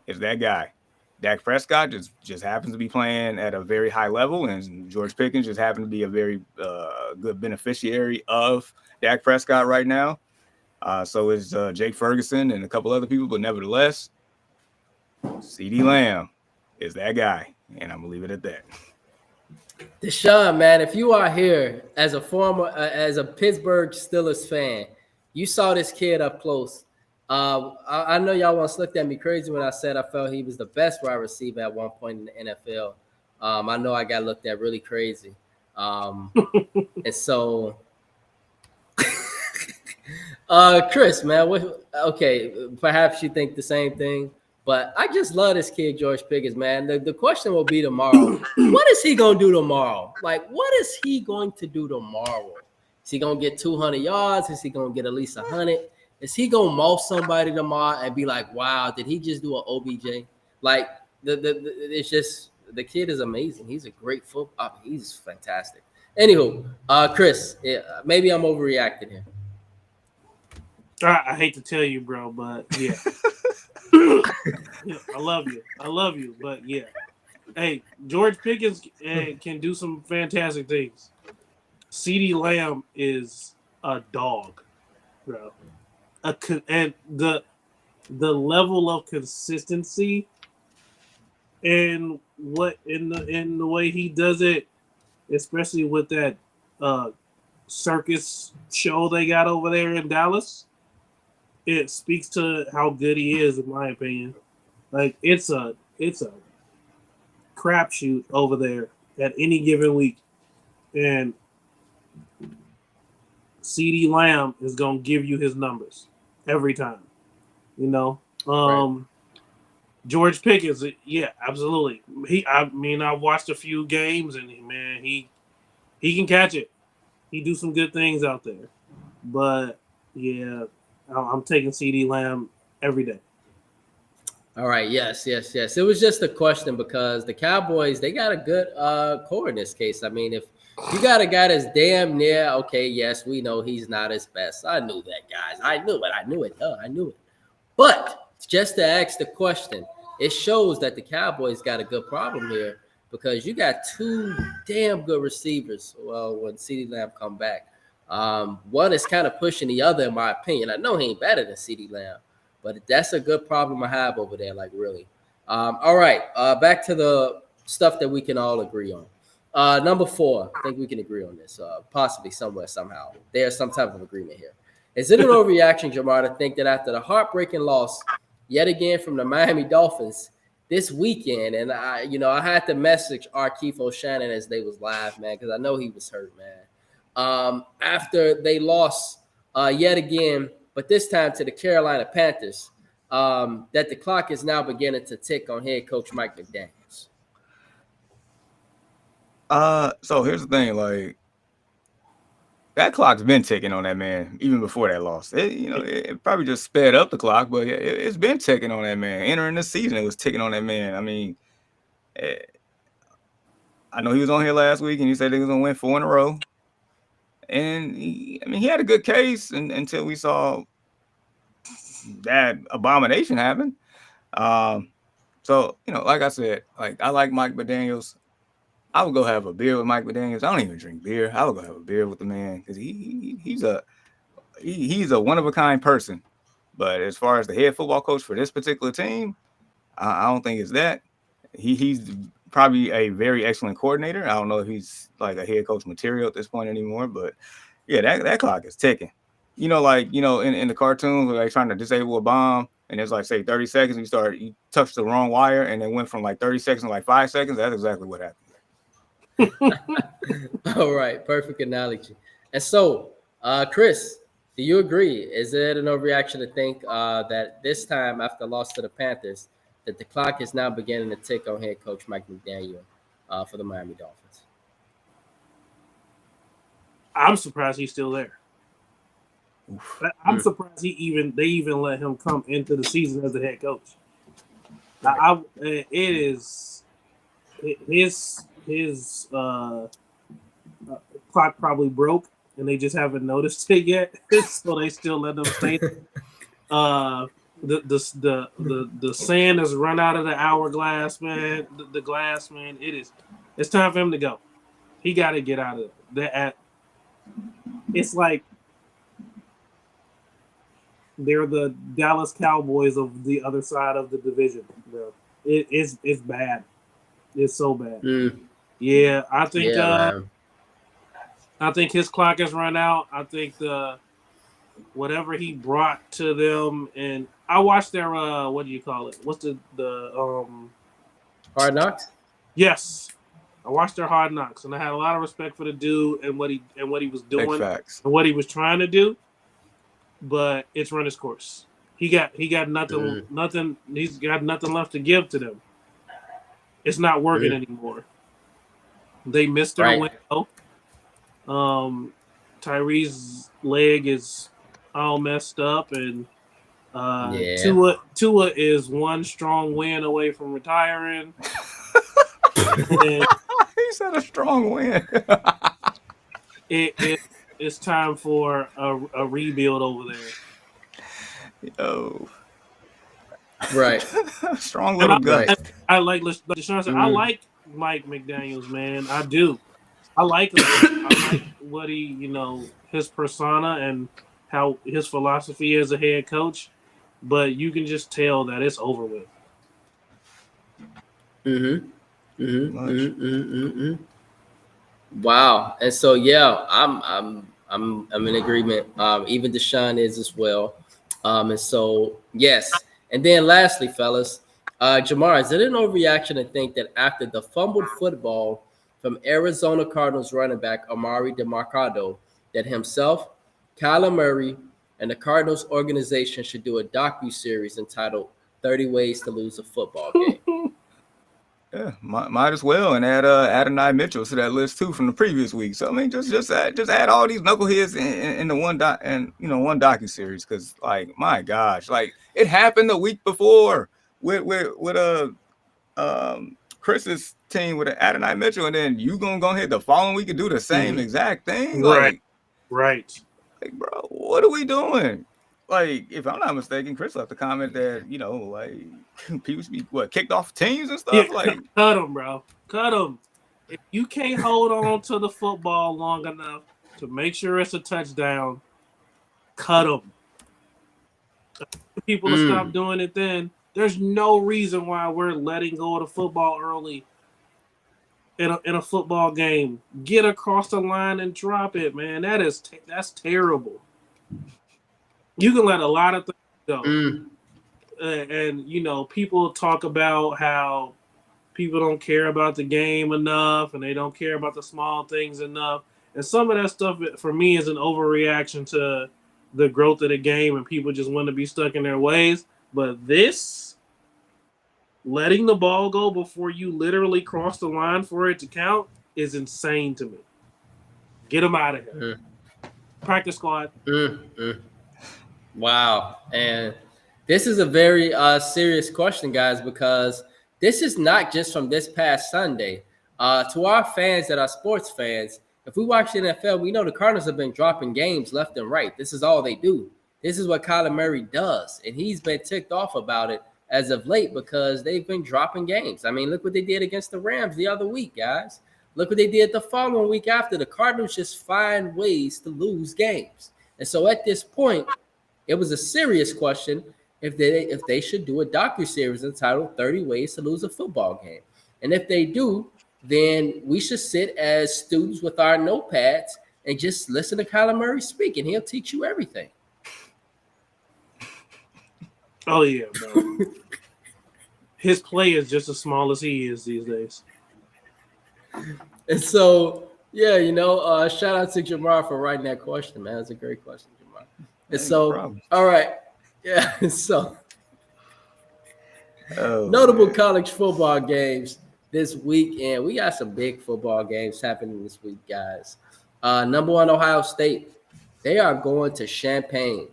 is that guy. Dak Prescott just happens to be playing at a very high level, and George Pickens just happens to be a very good beneficiary of Dak Prescott right now. So is Jake Ferguson and a couple other people. But nevertheless, CeeDee Lamb is that guy. And I'm going to leave it at that. Deshaun, man, if you are here as a Pittsburgh Steelers fan, you saw this kid up close. I know y'all once looked at me crazy when I said I felt he was the best wide receiver at one point in the NFL. I know I got looked at really crazy. And so, Chris, man, perhaps you think the same thing. But I just love this kid, George Pickens, man. The question will be tomorrow. What is he going to do tomorrow? Like, what is he going to do tomorrow? Is he going to get 200 yards? Is he going to get at least 100? Is he gonna maul somebody tomorrow and be like, "Wow, did he just do an OBJ?" Like it's just the kid is amazing. He's a great football. He's fantastic. Anywho, Chris, maybe I'm overreacting here. I hate to tell you, bro, but yeah. Yeah, I love you, but yeah. Hey, George Pickens can do some fantastic things. CeeDee Lamb is a dog, bro. And the level of consistency and what in the way he does it, especially with that circus show they got over there in Dallas, it speaks to how good he is, in my opinion. Like it's a crapshoot over there at any given week, and CeeDee Lamb is gonna give you his numbers every time. You know, Right. George Pickens, yeah, absolutely. I mean, I watched a few games, and man, he can catch it. He do some good things out there, but yeah, I'm taking CeeDee Lamb every day. All right. Yes. It was just a question because the Cowboys, they got a good core in this case. I mean, if you got a guy that's damn near, okay, yes, we know he's not his best. I knew that, guys. I knew it. I knew it. But just to ask the question, it shows that the Cowboys got a good problem here because you got two damn good receivers. Well, when CeeDee Lamb come back, one is kind of pushing the other, in my opinion. I know he ain't better than CeeDee Lamb, but that's a good problem I have over there, like really. All right, back to the stuff that we can all agree on. Number 4, I think we can agree on this, possibly somewhere, somehow. There's some type of agreement here. Is it an overreaction, Jamar, to think that after the heartbreaking loss, yet again from the Miami Dolphins this weekend, and I had to message Keith O'Shannon as they was live, man, because I know he was hurt, man. After they lost yet again, but this time to the Carolina Panthers, that the clock is now beginning to tick on head coach Mike McDaniels. So here's the thing, like that clock's been ticking on that man even before that loss. It probably just sped up the clock, but it's been ticking on that man. Entering the season, it was ticking on that man. I mean, I know he was on here last week and he said he was gonna win 4 in a row, and he had a good case until we saw that abomination happen. So like I said, like I like Mike McDaniels. I would go have a beer with Mike McDaniels. I don't even drink beer. I would go have a beer with the man because he's a one of a kind person. But as far as the head football coach for this particular team, I don't think it's that. He's probably a very excellent coordinator. I don't know if he's like a head coach material at this point anymore, but yeah, that clock is ticking. In the cartoons where they're trying to disable a bomb and it's like say 30 seconds, you touch the wrong wire and it went from like 30 seconds to like 5 seconds. That's exactly what happened. All right, perfect analogy. And so, Chris, do you agree? Is it an overreaction to think that this time after loss to the Panthers, that the clock is now beginning to tick on head coach Mike McDaniel for the Miami Dolphins? I'm surprised he's still there. I'm surprised they even let him come into the season as the head coach. His clock probably broke and they just haven't noticed it yet, so they still let them stay. The sand has run out of the hourglass, man. The glass, man. It's time for him to go. He got to get out of that. It's like they're the Dallas Cowboys of the other side of the division, bro. It's bad. It's so bad. Yeah, I think I think his clock has run out. I think whatever he brought to them, and I watched their what do you call it? What's the Hard Knocks? Yes. I watched their Hard Knocks, and I had a lot of respect for the dude and what he was doing and what he was trying to do. But it's run its course. He got nothing. He's got nothing left to give to them. It's not working anymore. They missed their window. Tyree's leg is all messed up, and Yeah. Tua is one strong win away from retiring. And He said a strong win. it's time for a rebuild over there. Yo, Right. strong And little guts. I like Deshaun said, I Mhm. like Mike McDaniels, man. I do. I like him. I like what he, his persona and how his philosophy as a head coach. But you can just tell that it's over with. Much. Wow. And so yeah, I'm in agreement. Even Deshaun is as well. And so yes. And then lastly, fellas, Jamar, is it an overreaction to think that after the fumbled football from Arizona Cardinals running back Amari DeMarcado, that himself, Kyler Murray, and the Cardinals organization should do a docu-series entitled 30 Ways to Lose a Football Game? Yeah, might as well, and add Adonai Mitchell to that list too from the previous week. So I mean, just add all these knuckleheads in the one one docu series, because like my gosh, like it happened the week before with Chris's team with Adonai Mitchell, and then you gonna go ahead the following week and do the same exact thing, Right. Right. like bro, what are we doing? Like, if I'm not mistaken, Chris left a comment that like people should be kicked off teams and stuff. Yeah, Like, cut him, bro. Cut him. If you can't hold on to the football long enough to make sure it's a touchdown, cut him. People to stop doing it then. There's no reason why we're letting go of the football early in a football game. Get across the line and drop it, man. That's terrible. You can let a lot of things go. And people talk about how people don't care about the game enough and they don't care about the small things enough. And some of that stuff for me is an overreaction to the growth of the game and people just want to be stuck in their ways. But this, letting the ball go before you literally cross the line for it to count, is insane to me. Get them out of here. Practice squad. Wow. And this is a very serious question, guys, because this is not just from this past Sunday. To our fans that are sports fans, if we watch the NFL, we know the Cardinals have been dropping games left and right. This is all they do. This is what Kyler Murray does. And he's been ticked off about it as of late because they've been dropping games. I mean, look what they did against the Rams the other week, guys. Look what they did the following week after. The Cardinals just find ways to lose games. And so at this point, it was a serious question if they should do a docuseries entitled 30 Ways to Lose a Football Game. And if they do, then we should sit as students with our notepads and just listen to Kyler Murray speak, and he'll teach you everything. Oh, yeah, bro. His play is just as small as he is these days. And so, yeah, shout out to Jamar for writing that question, man. That's a great question, Jamar. And so, all right. Yeah, so notable college football games this weekend. We got some big football games happening this week, guys. Number one, Ohio State. They are going to Champaign.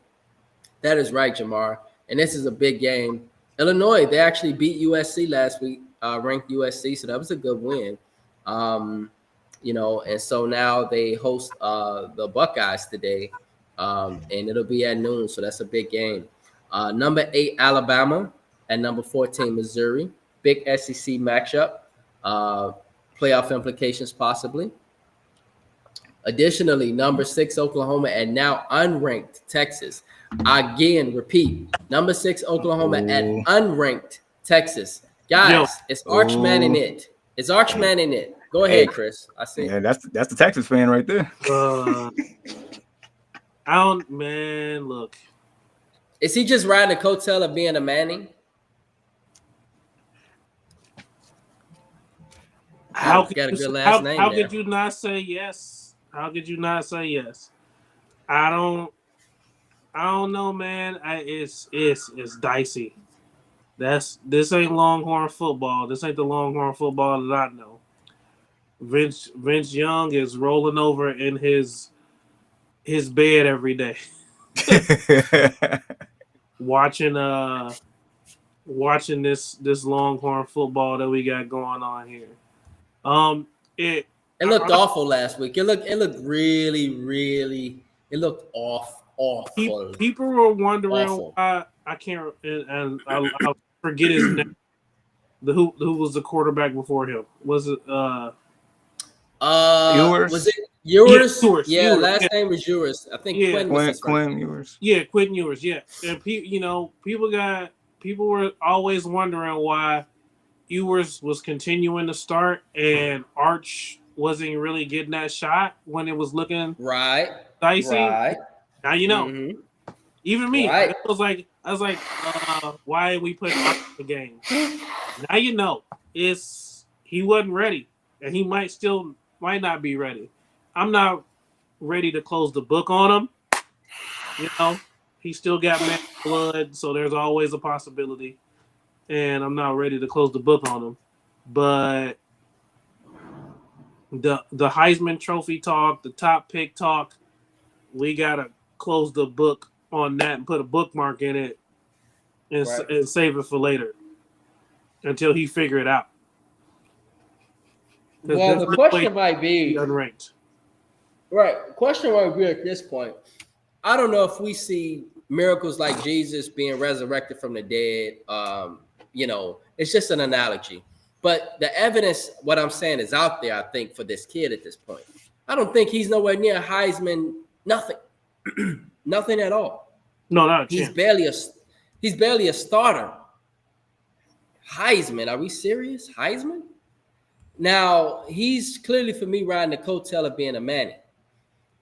That is right, Jamar. And this is a big game. Illinois, they actually beat USC last week, ranked USC, so that was a good win. And so now they host the Buckeyes today, and it'll be at noon, so that's a big game. Number 8, Alabama, and number 14, Missouri. Big SEC matchup. Playoff implications possibly. Additionally, number 6, Oklahoma, and now unranked Texas. Again, repeat, number 6, Oklahoma, and unranked Texas. Guys, it's Archman in it. It's Archman in it. Go ahead, Chris. I see. Yeah, that's the Texas fan right there. Look. Is he just riding the coattail of being a Manning? How got a good last name. How could you not say yes? How could you not say yes? I don't know, man. It's dicey. This ain't Longhorn football. This ain't the Longhorn football that I know. Vince Young is rolling over in his bed every day. watching watching this Longhorn football that we got going on here. It It looked awful last week. It looked really. It looked awful. people were wondering Awful. why I can't and I'll forget his name. Who was the quarterback before him? Was it Ewers? Was it Ewers? Ewers, Yeah, Ewers, last yeah. name was Ewers. I think Yeah. Quinn was his first. Quinn Ewers. Yeah, Quentin Ewers, yeah. And people were always wondering why Ewers was continuing to start and Arch wasn't really getting that shot when it was looking Right. dicey. Right. Now you know. Mhm. Even me, Right. I was like, why we put Arch in the game? Now you know. He wasn't ready, and he might not be ready. I'm not ready to close the book on him. You know, he still got mad blood, so there's always a possibility. And I'm not ready to close the book on him. But the Heisman Trophy talk, the top pick talk, we gotta close the book on that and put a bookmark in it and, Right. and save it for later until he figure it out. 'Cause Well, there's the no question way might be he's unranked. right. The question might be at this point. I don't know if we see miracles like Jesus being resurrected from the dead. It's just an analogy. But the evidence, what I'm saying, is out there, I think, for this kid at this point. I don't think he's nowhere near Heisman, nothing. Nothing at all. No, not a He's chance. barely a starter. Heisman, are we serious? Heisman? Now, he's clearly, for me, riding the coattail of being a Manning.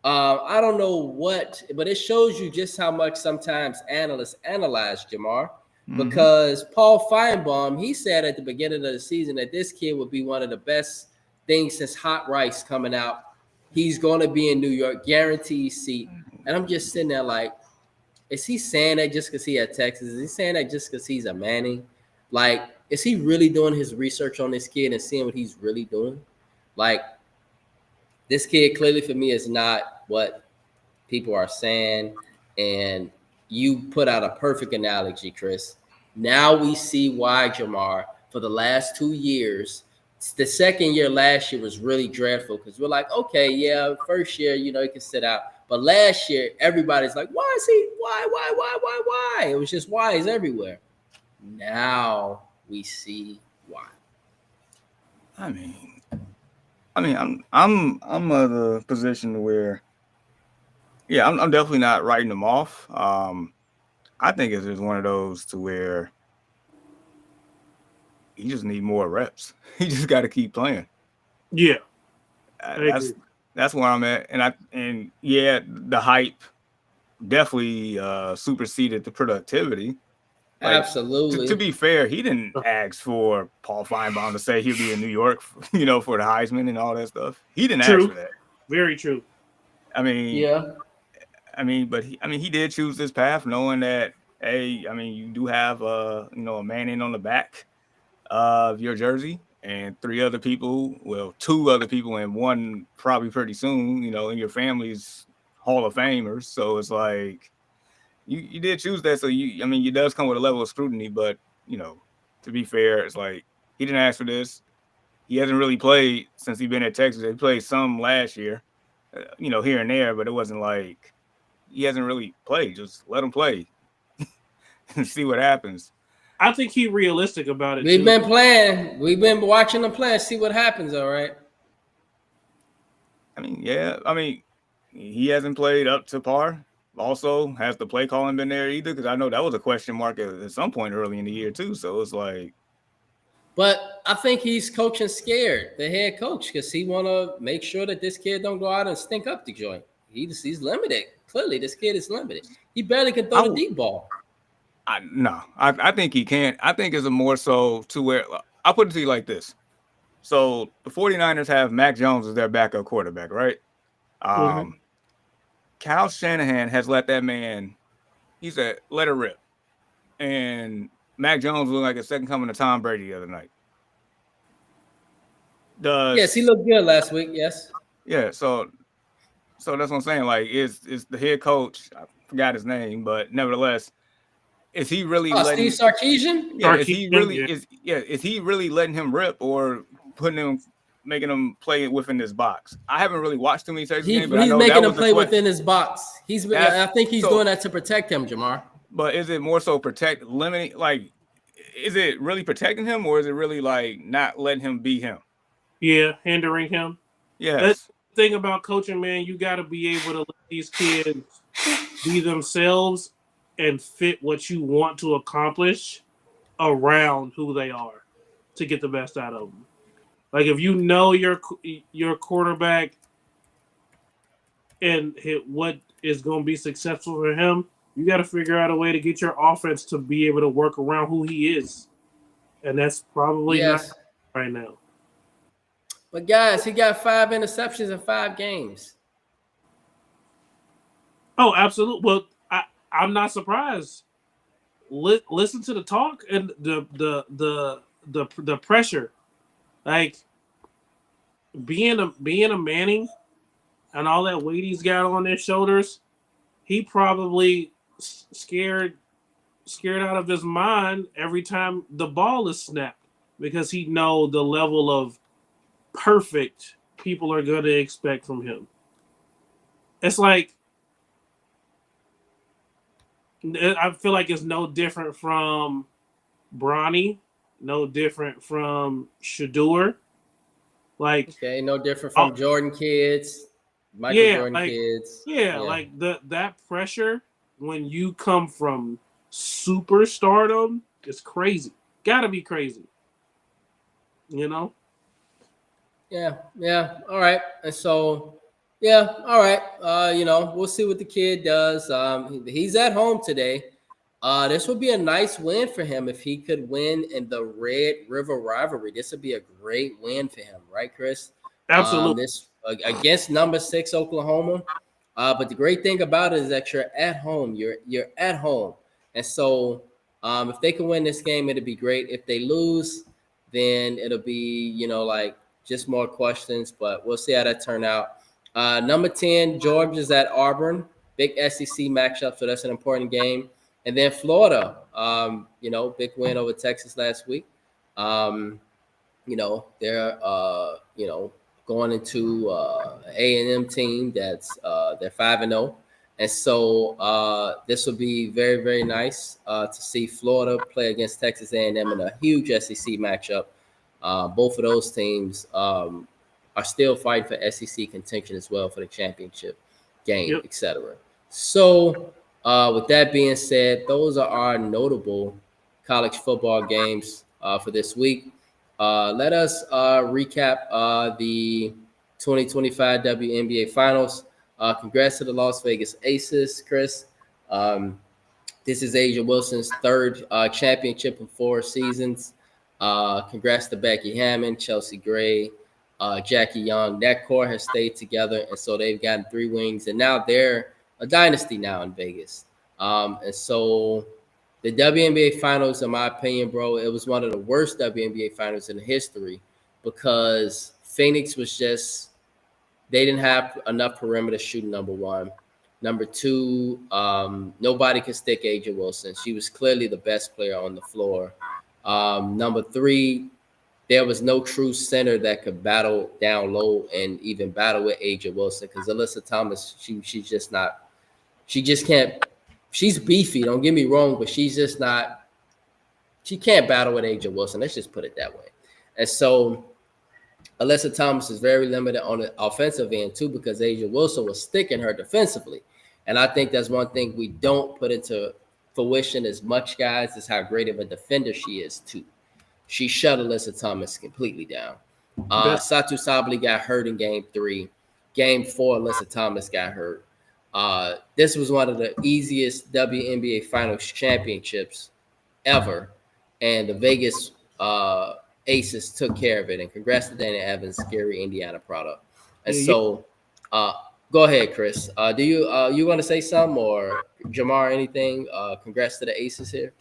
I don't know what, but it shows you just how much sometimes analysts analyze Jamar. Because Paul Feinbaum, he said at the beginning of the season that this kid would be one of the best things since hot rice coming out. He's going to be in New York, guaranteed seat. And I'm just sitting there like, is he saying that just because he at Texas? Is he saying that just because he's a Manning? Like, is he really doing his research on this kid and seeing what he's really doing? Like, this kid clearly for me is not what people are saying. And you put out a perfect analogy, Chris. Now we see why Jamar, for the last 2 years, the second year last year was really dreadful because we're like, okay, yeah, first year, he can sit out. But last year, everybody's like, why is he? Why? It was just whys everywhere. Now we see why. I mean, I'm of the position where, yeah, I'm definitely not writing them off. I think it's just one of those to where he just need more reps. He just got to keep playing. Yeah, That's where I'm at, and the hype definitely superseded the productivity. Like, Absolutely. To be fair, he didn't ask for Paul Feinbaum to say he'll be in New York, for the Heisman and all that stuff. He didn't ask for that. Very true. I mean, yeah. But he did choose this path, knowing that, hey, you do have a Manning on the back of your jersey, and two other people, and one probably pretty soon, in your family's Hall of Famers. So it's like you did choose that. So it does come with a level of scrutiny, but to be fair, it's like he didn't ask for this. He hasn't really played since he's been at Texas. He played some last year, here and there, but it wasn't like he hasn't really played. Just let him play and see what happens. I think he's realistic about it. We've been playing. We've been watching him play and see what happens, all right? He hasn't played up to par. Also, has the play calling been there either? Because I know that was a question mark at some point early in the year, too. So it's like. But I think he's coaching scared, the head coach, because he want to make sure that this kid don't go out and stink up the joint. He's limited. Clearly, this kid is limited. He barely can throw the deep ball. I think he can't. I think it's a more so to where I'll put it to you like this. So the 49ers have Mac Jones as their backup quarterback, right? Kyle Shanahan has let that man, he said, let it rip. And Mac Jones looked like a second coming to Tom Brady the other night. Yes, he looked good last week, yes. Yeah, so So that's what I'm saying. Like, is the head coach? I forgot his name, but nevertheless, is he really letting? Steve Sarkisian? Yeah, is he Sarkisian, really is he really letting him rip or making him play within this box? I haven't really watched too many Texas games, but I He's know making that him was the play question. within his box. I think he's doing that to protect him, Jamar. But is it more so limiting? Like, is it really protecting him, or is it really like not letting him be him? Yeah, hindering him. Yes. That's the thing about coaching, man. You got to be able to let these kids be themselves and fit what you want to accomplish around who they are to get the best out of them. Like if you know your quarterback and hit what is going to be successful for him, you got to figure out a way to get your offense to be able to work around who he is, and that's probably not right now. But guys, he got 5 interceptions in 5 games. Oh, absolutely. Well, I'm not surprised. Listen to the talk and the pressure, like being a Manning and all that weight he's got on his shoulders. He probably scared out of his mind every time the ball is snapped because he know the level of perfect people are going to expect from him. It's like I feel like it's no different from Bronny, no different from Shador. Like okay, no different from Jordan kids, Michael Jordan kids. Yeah, like that pressure when you come from superstardom is crazy. Gotta be crazy. You know? Yeah. All right. And so, yeah, all right. We'll see what the kid does. He's at home today. This would be a nice win for him if he could win in the Red River rivalry. This would be a great win for him, right, Chris? Absolutely. This against number 6 Oklahoma. But the great thing about it is that you're at home. You're at home, and so if they can win this game, it'll be great. If they lose, then it'll be just more questions. But we'll see how that turn out. Number 10, Georgia's at Auburn. Big SEC matchup, so that's an important game. And then Florida, big win over Texas last week. They're going into A&M team that's they're 5-0, and so this will be very, very nice to see Florida play against Texas A&M in a huge SEC matchup. Both of those teams are still fighting for SEC contention as well for the championship game, etc. So with that being said, those are our notable college football games for this week. Let us recap the 2025 WNBA Finals. Congrats to the Las Vegas Aces, Chris. This is A'ja Wilson's 3rd championship in 4 seasons. Congrats to Becky Hammon, Chelsea Gray, Jackie Young. That core has stayed together, and so they've gotten 3 rings, and now they're a dynasty now in Vegas. And so the WNBA Finals, in my opinion, bro, it was one of the worst WNBA Finals in history because Phoenix was they didn't have enough perimeter shooting, number 1. Number 2, nobody could stick A'ja Wilson. She was clearly the best player on the floor. Number 3, there was no true center that could battle down low and even battle with A'ja Wilson because Alyssa Thomas, she's just not – she just can't – she's beefy, don't get me wrong, but she's just not – she can't battle with A'ja Wilson. Let's just put it that way. And so Alyssa Thomas is very limited on the offensive end too because A'ja Wilson was sticking her defensively. And I think that's one thing we don't put into fruition as much, guys, is how great of a defender she is too. She shut Alyssa Thomas completely down. Satu Sabally got hurt in game 3. Game 4, Alyssa Thomas got hurt. This was one of the easiest WNBA Finals championships ever, and the Vegas Aces took care of it. And congrats to Dana Evans, Gary, Indiana product. And so, go ahead, Chris. Do you want to say something, or Jamar, anything? Congrats to the Aces here.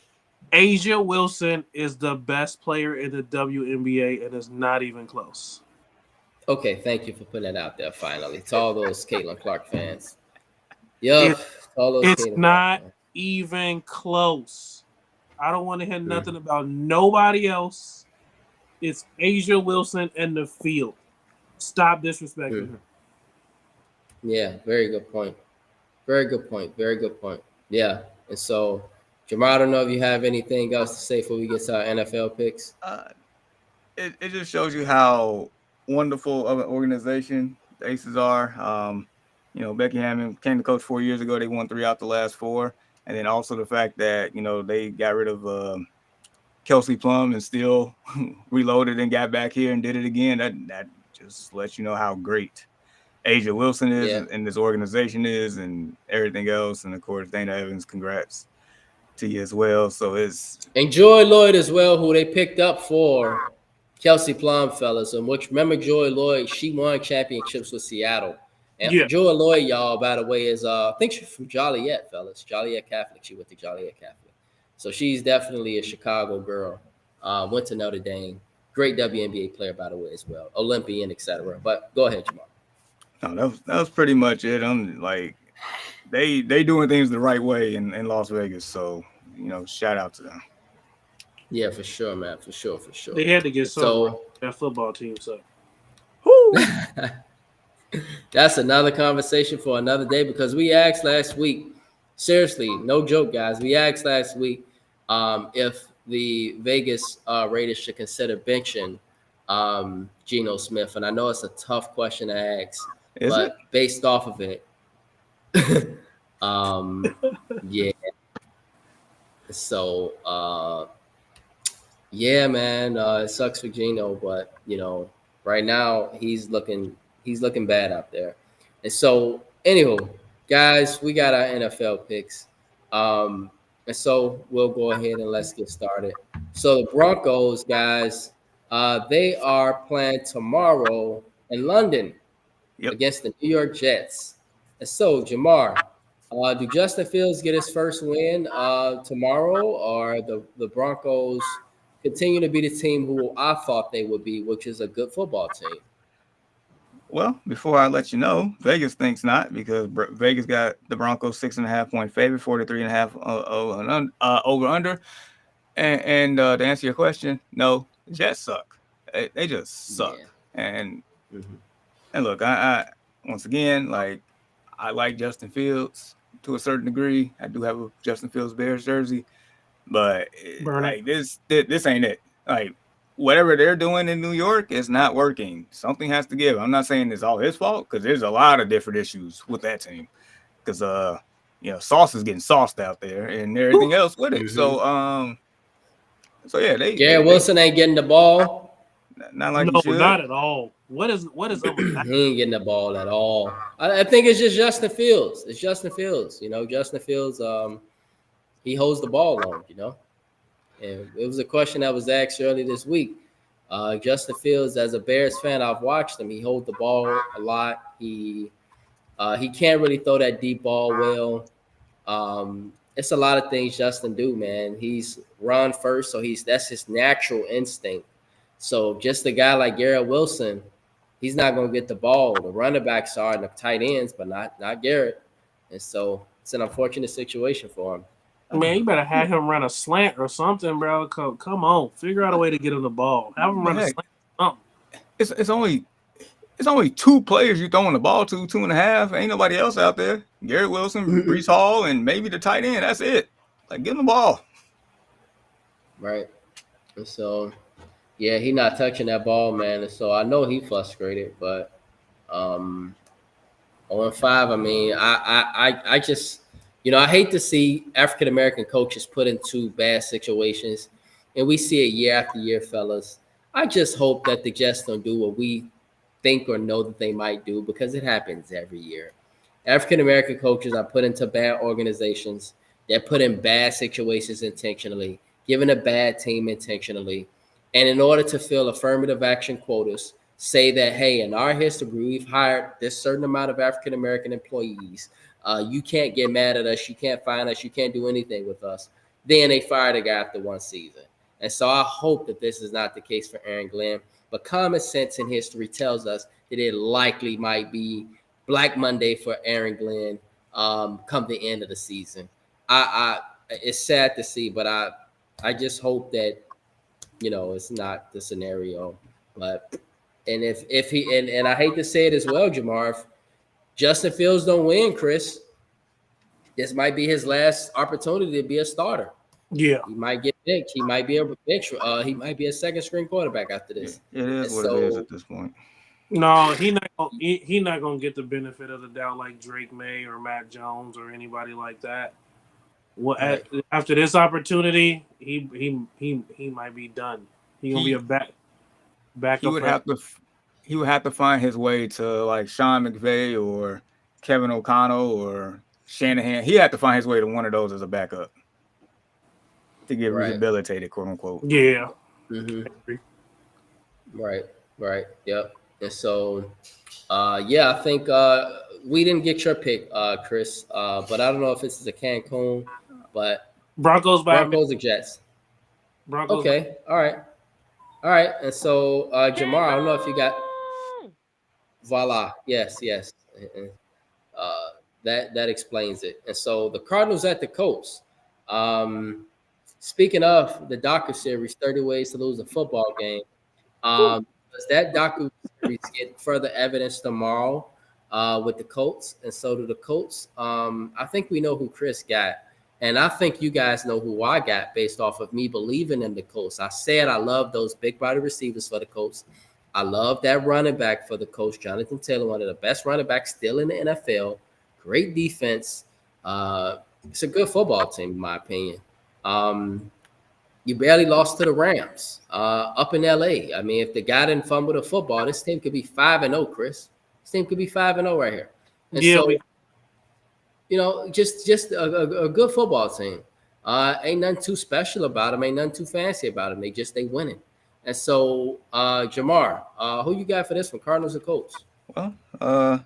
A'ja Wilson is the best player in the WNBA, and it's not even close. Okay, thank you for putting that out there finally. To all those Caitlin Clark fans. Yup, It, to all those it's Caitlin Clark not fans. even close. I don't want to hear Mm. nothing about nobody else. It's Asia Wilson and the field. Stop disrespecting her. Yeah, very good point. Very good point. Very good point. Yeah. And so, Jamar, I don't know if you have anything else to say before we get to our NFL picks. It just shows you how wonderful of an organization the Aces are. Becky Hammond came to coach 4 years ago. They won 3 out the last 4. And then also the fact that, they got rid of Kelsey Plum and still reloaded and got back here and did it again. That just lets you know how great Asia Wilson is Yeah. and this organization is and everything else. And of course, Dana Evans, congrats to you as well. So it's And Joy Lloyd as well, who they picked up for Kelsey Plum, fellas. And which remember Joy Lloyd, she won championships with Seattle. And Yeah. Joy Lloyd, y'all, by the way, is I think she's from Joliet, fellas. Joliet Catholic. She went to Joliet Catholic. So she's definitely a Chicago girl. Went to Notre Dame. Great WNBA player, by the way, as well. Olympian, etc. But go ahead, Jamal. no, that was pretty much it. I'm like they doing things the right way in Las Vegas. So, shout out to them. Yeah, for sure, man. For sure. They had to get something So right. That football team sucked. that's another conversation for another day because we asked last week, seriously, no joke, guys. We asked last week if the Vegas Raiders should consider benching Geno Smith. And I know it's a tough question to ask, Is but it? based off of it, yeah. So, yeah, man, it sucks for Geno, but right now he's looking bad out there. And so, anywho, guys, we got our NFL picks, and so we'll go ahead and let's get started. So the Broncos, guys, they are playing tomorrow in London Yep. against the New York Jets. And so, Jamar, do Justin Fields get his first win tomorrow, or the Broncos continue to be the team who I thought they would be, which is a good football team? Well, before I let you know, Vegas thinks not because Vegas got the Broncos 6.5-point favorite, 43.5 over under. And to answer your question, no, the Jets suck. They just suck. Yeah. And Mhm. and look, I once again, like, I like Justin Fields to a certain degree. I do have a Justin Fields Bears jersey, but Burn it. like this ain't it. Like, whatever they're doing in New York is not working. Something has to give. I'm not saying it's all his fault because there's a lot of different issues with that team. Because Sauce is getting sauced out there and everything else with it. Mhm. So yeah, Garrett Wilson ain't getting the ball. not like No, you should. not at all. What is up with that? He ain't getting the ball at all. I think it's just Justin Fields. It's Justin Fields. Justin Fields. He holds the ball long. And it was a question that was asked early this week. Justin Fields, as a Bears fan, I've watched him. He holds the ball a lot. He can't really throw that deep ball well. It's a lot of things Justin do, man. He's run first, so that's his natural instinct. So just a guy like Garrett Wilson, he's not going to get the ball. The running backs are and the tight ends, but not Garrett. And so it's an unfortunate situation for him. Man, you better have him run a slant or something, bro. Come on, figure out a way to get him the ball. Have him run a slant or something. It's only 2 players you throwing the ball to, 2.5. Ain't nobody else out there. Garrett Wilson, Breece Hall, and maybe the tight end. That's it. Like, give him the ball. Right. And so, yeah, he not touching that ball, man. And so I know he frustrated, but 0-5. I mean, I just, I hate to see African American coaches put into bad situations, and we see it year after year, fellas. I just hope that the Jets don't do what we think or know that they might do, because it happens every year. African American coaches are put into bad organizations. They're put in bad situations intentionally, given a bad team intentionally. And in order to fill affirmative action quotas, say that, hey, in our history, we've hired this certain amount of African American employees. You can't get mad at us. You can't fine us. You can't do anything with us. Then they fire the guy after one season. And so I hope that this is not the case for Aaron Glenn. But common sense and history tells us that it likely might be Black Monday for Aaron Glenn come the end of the season. It's sad to see, but I just hope that it's not the scenario. But if he and I hate to say it as well, Jamar, if Justin Fields don't win, Chris, this might be his last opportunity to be a starter. Yeah, He might get benched. He might be a bench. He might be a second string quarterback after this. It is what it is at this point. no, he not gonna get the benefit of the doubt like Drake May or Matt Jones or anybody like that. Right. After this opportunity, he might be done. He gonna be a backup. He would have to find his way to like Sean McVay or Kevin O'Connell or Shanahan. He had to find his way to one of those as a backup to get rehabilitated, quote unquote. Yeah. Mm-hmm. Right. Yep. And so, I think we didn't get your pick, Chris. But I don't know if this is a Cancun, but Broncos or Jets. Broncos. Okay. All right. And so, Jamar, I don't know if you got. Voila. Yes. That explains it. And so the Cardinals at the Colts. Speaking of the docu series, 30 Ways to Lose a Football Game, does that docu series get further evidence tomorrow with the Colts? And so do the Colts. I think we know who Chris got. And I think you guys know who I got based off of me believing in the Colts. I said I love those big body receivers for the Colts. I love that running back for the Colts, Jonathan Taylor, one of the best running backs still in the NFL. Great defense. It's a good football team, in my opinion. You barely lost to the Rams up in LA. I mean, if the guy didn't fumble the football, this team could be 5-0, Chris. This team could be 5-0 right here. And just a good football team. Ain't nothing too special about them. Ain't nothing too fancy about them. They winning. And so, Jamar, who you got for this one, Cardinals or Colts? Well,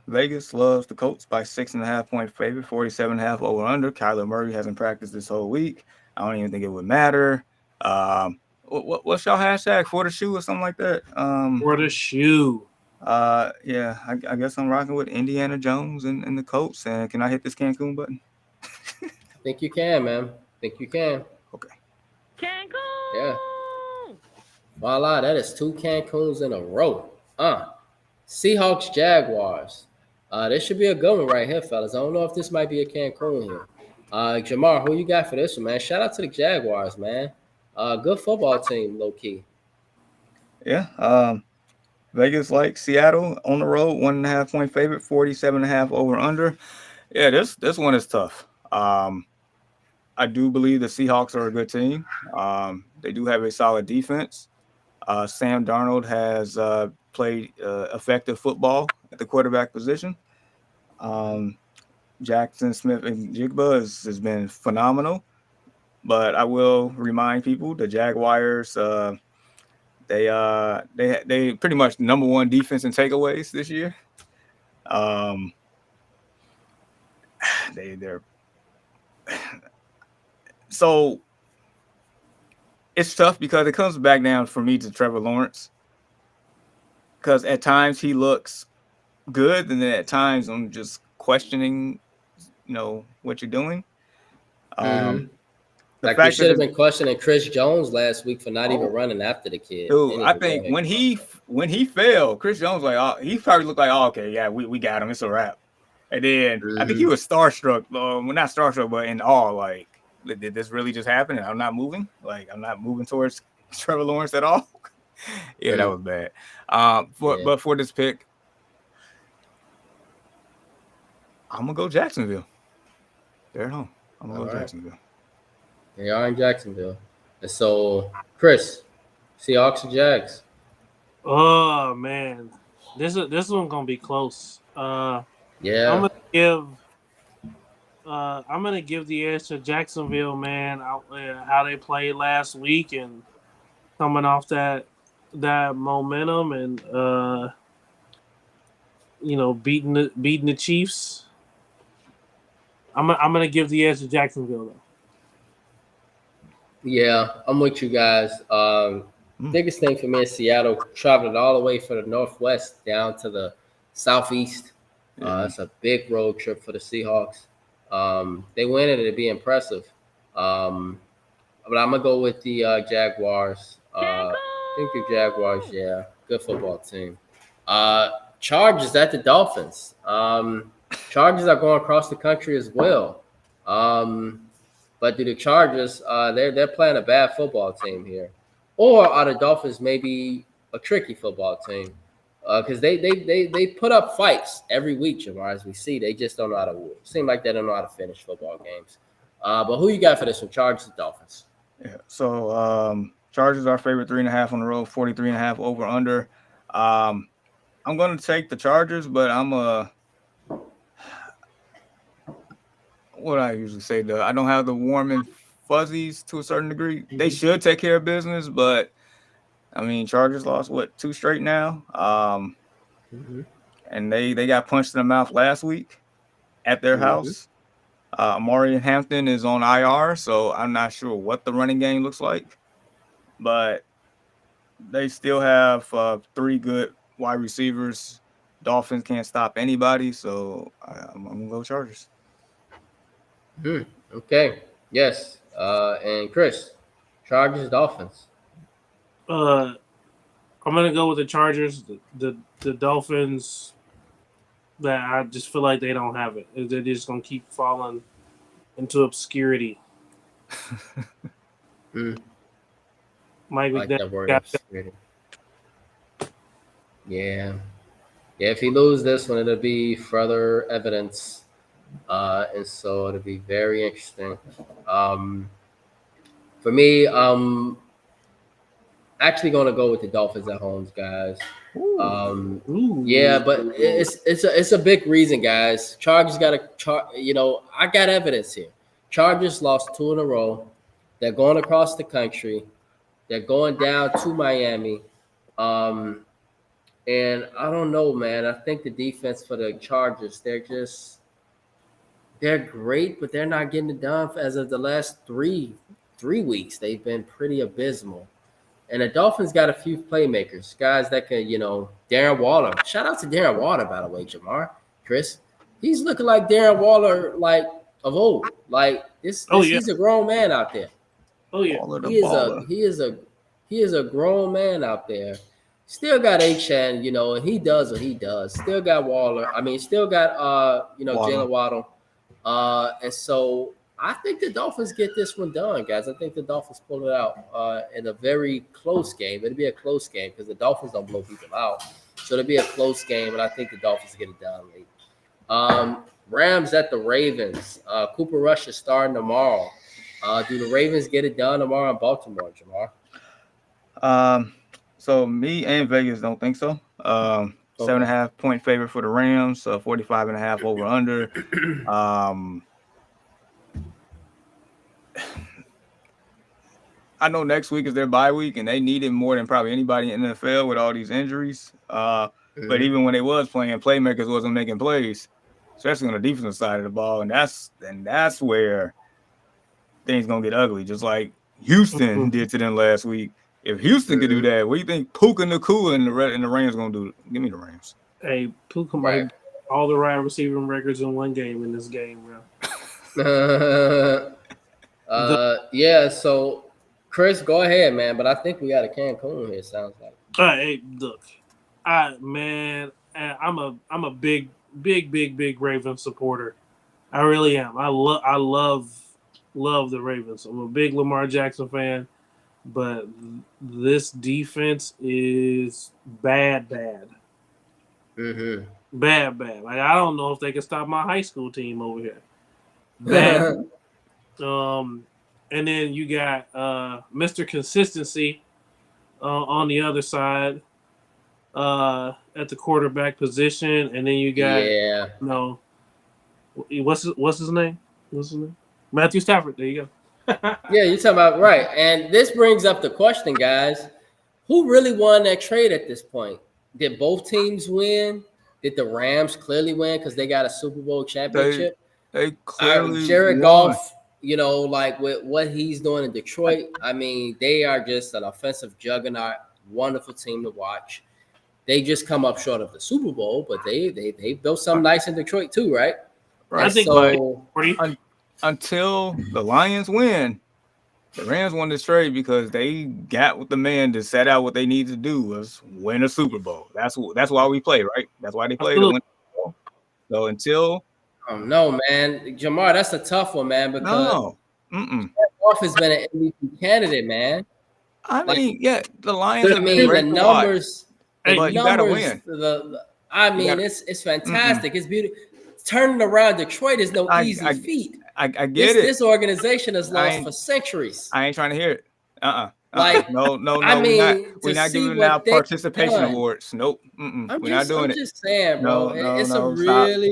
Vegas loves the Colts by 6.5 point favorite, 47.5 over under. Kyler Murray hasn't practiced this whole week. I don't even think it would matter. What's y'all hashtag for the shoe or something like that? For the shoe. Yeah, I guess I'm rocking with Indiana Jones and the Colts. And can I hit this Cancun button? I think you can, man. Think you can. Okay. Cancun. Yeah. Voila, that is 2 Cancuns in a row. Seahawks, Jaguars. This should be a good one right here, fellas. I don't know if this might be a Cancun here. Jamar, who you got for this one, man? Shout out to the Jaguars, man. Good football team, low key. Yeah. Vegas like Seattle on the road, 1.5 point favorite, 47.5 over under. Yeah, this one is tough. I do believe the Seahawks are a good team. They do have a solid defense. Sam Darnold has played effective football at the quarterback position. Jackson Smith and Jigba has been phenomenal. But I will remind people the Jaguars, they pretty much number one defense in takeaways this year. They're so it's tough because it comes back down for me to Trevor Lawrence. Because at times he looks good, and then at times I'm just questioning, what you're doing. Like you should have been questioning Chris Jones last week for not even running after the kid. Dude, I think when he fell, Chris Jones he probably looked like, okay, yeah, we got him, it's a wrap. And then I think he was starstruck, well, not starstruck, but in awe, like, did this really just happen? And I'm not moving, I'm not moving towards Trevor Lawrence at all. Yeah, that was bad. But for this pick, I'm gonna go Jacksonville. They're at home. I'm gonna go Jacksonville. They are in Jacksonville. And so, Chris, Seahawks or Jags? Oh man, this one's gonna be close. I'm gonna give the edge to Jacksonville, man. How they played last week and coming off that momentum and beating the Chiefs. I'm gonna give the edge to Jacksonville though. Yeah, I'm with you guys. Biggest thing for me is Seattle traveling all the way from the Northwest down to the Southeast. Yeah. It's a big road trip for the Seahawks. They win it, it'd be impressive. Um, but I'm gonna go with the Jaguars. I think the Jaguars, yeah, good football team. Uh, Chargers at the Dolphins. Chargers are going across the country as well. But do the Chargers, they're playing a bad football team here, or are the Dolphins maybe a tricky football team? Because they put up fights every week, Jamar, as we see. They just don't know how to. Seem like they don't know how to finish football games. But who you got for this one? Chargers, Dolphins. Yeah. So Chargers are favorite 3.5 on the road, 43.5 over under. I'm gonna take the Chargers, but what I usually say, I don't have the warm and fuzzies to a certain degree. They should take care of business, but I mean, Chargers lost 2 straight now. And they got punched in the mouth last week at their house. Amari Hampton is on IR, so I'm not sure what the running game looks like, but they still have 3 good wide receivers. Dolphins can't stop anybody, so I'm gonna go Chargers. Okay. Yes. And Chris, Chargers, Dolphins. I'm gonna go with the Chargers. The Dolphins, that I just feel like they don't have it. They're just gonna keep falling into obscurity. Mike Like that word. McDaniel. Yeah. Yeah. If he loses this one, it'll be further evidence. And so it'll be very interesting. For me, actually going to go with the Dolphins at home, guys. Yeah, but it's a big reason, guys. Chargers got I got evidence here. Chargers lost 2 in a row. They're going across the country. They're going down to Miami. And I don't know, man. I think the defense for the Chargers, they're great, but they're not getting it done as of the last three weeks. They've been pretty abysmal. And the Dolphins got a few playmakers, guys that can, Darren Waller. Shout out to Darren Waller, by the way, Jamar, Chris. He's looking like Darren Waller, like of old. Like he's a grown man out there. Oh yeah, he is a grown man out there. Still got Achane, and he does what he does. Still got Waller. I mean, still got Jalen Waddle. And so I think the Dolphins get this one done, guys. I think the Dolphins pull it out in a very close game. It'll be a close game because the Dolphins don't blow people out. So it'll be a close game, and I think the Dolphins get it done late. Rams at the Ravens. Cooper Rush is starting tomorrow. Do the Ravens get it done tomorrow in Baltimore, Jamar? So me and Vegas don't think so. 7.5 point favorite for the Rams, 45.5 over under. I know next week is their bye week, and they need it more than probably anybody in the NFL with all these injuries. But even when they was playing, playmakers wasn't making plays, especially on the defensive side of the ball, and that's where things gonna get ugly, just like Houston did to them last week. If Houston could do that, what do you think Puka Nacua and the Rams gonna do? Give me the Rams. Hey, Puka might all the wide receiving records in one game in this game, bro. Yeah. So, Chris, go ahead, man. But I think we got a Cancun here. Sounds like. Hey, look, I'm a big Ravens supporter. I really am. I love the Ravens. I'm a big Lamar Jackson fan. But this defense is bad. Bad. Like, I don't know if they can stop my high school team over here. Bad. And then you got Mr. Consistency on the other side at the quarterback position, and then you got what's his name? Matthew Stafford. There you go. Yeah, you're talking about right. And this brings up the question, guys. Who really won that trade at this point? Did both teams win? Did the Rams clearly win because they got a Super Bowl championship? They clearly Jared won. Goff. you know, like with what he's doing in Detroit, I mean, they are just an offensive juggernaut, wonderful team to watch. They just come up short of the Super Bowl, but they built something nice in Detroit too, right? Right. I think So Until the Lions win, the Rams won this trade because they got with the man to set out what they need to do was win a Super Bowl. That's why we play, right? That's why they play to win. So until I don't know, man, Jamar, that's a tough one, man, because Goff has been an MVP candidate, man. I mean, yeah, the Lions have been the great to numbers, watch, the but you gotta win. I mean, it's fantastic. It's beautiful. Turning around Detroit is no easy feat. I get it. This organization has lost for centuries. I ain't trying to hear it. Like, no. I mean, we're not giving them out participation awards. Nope. I'm not doing it. I'm just saying, bro. It's a really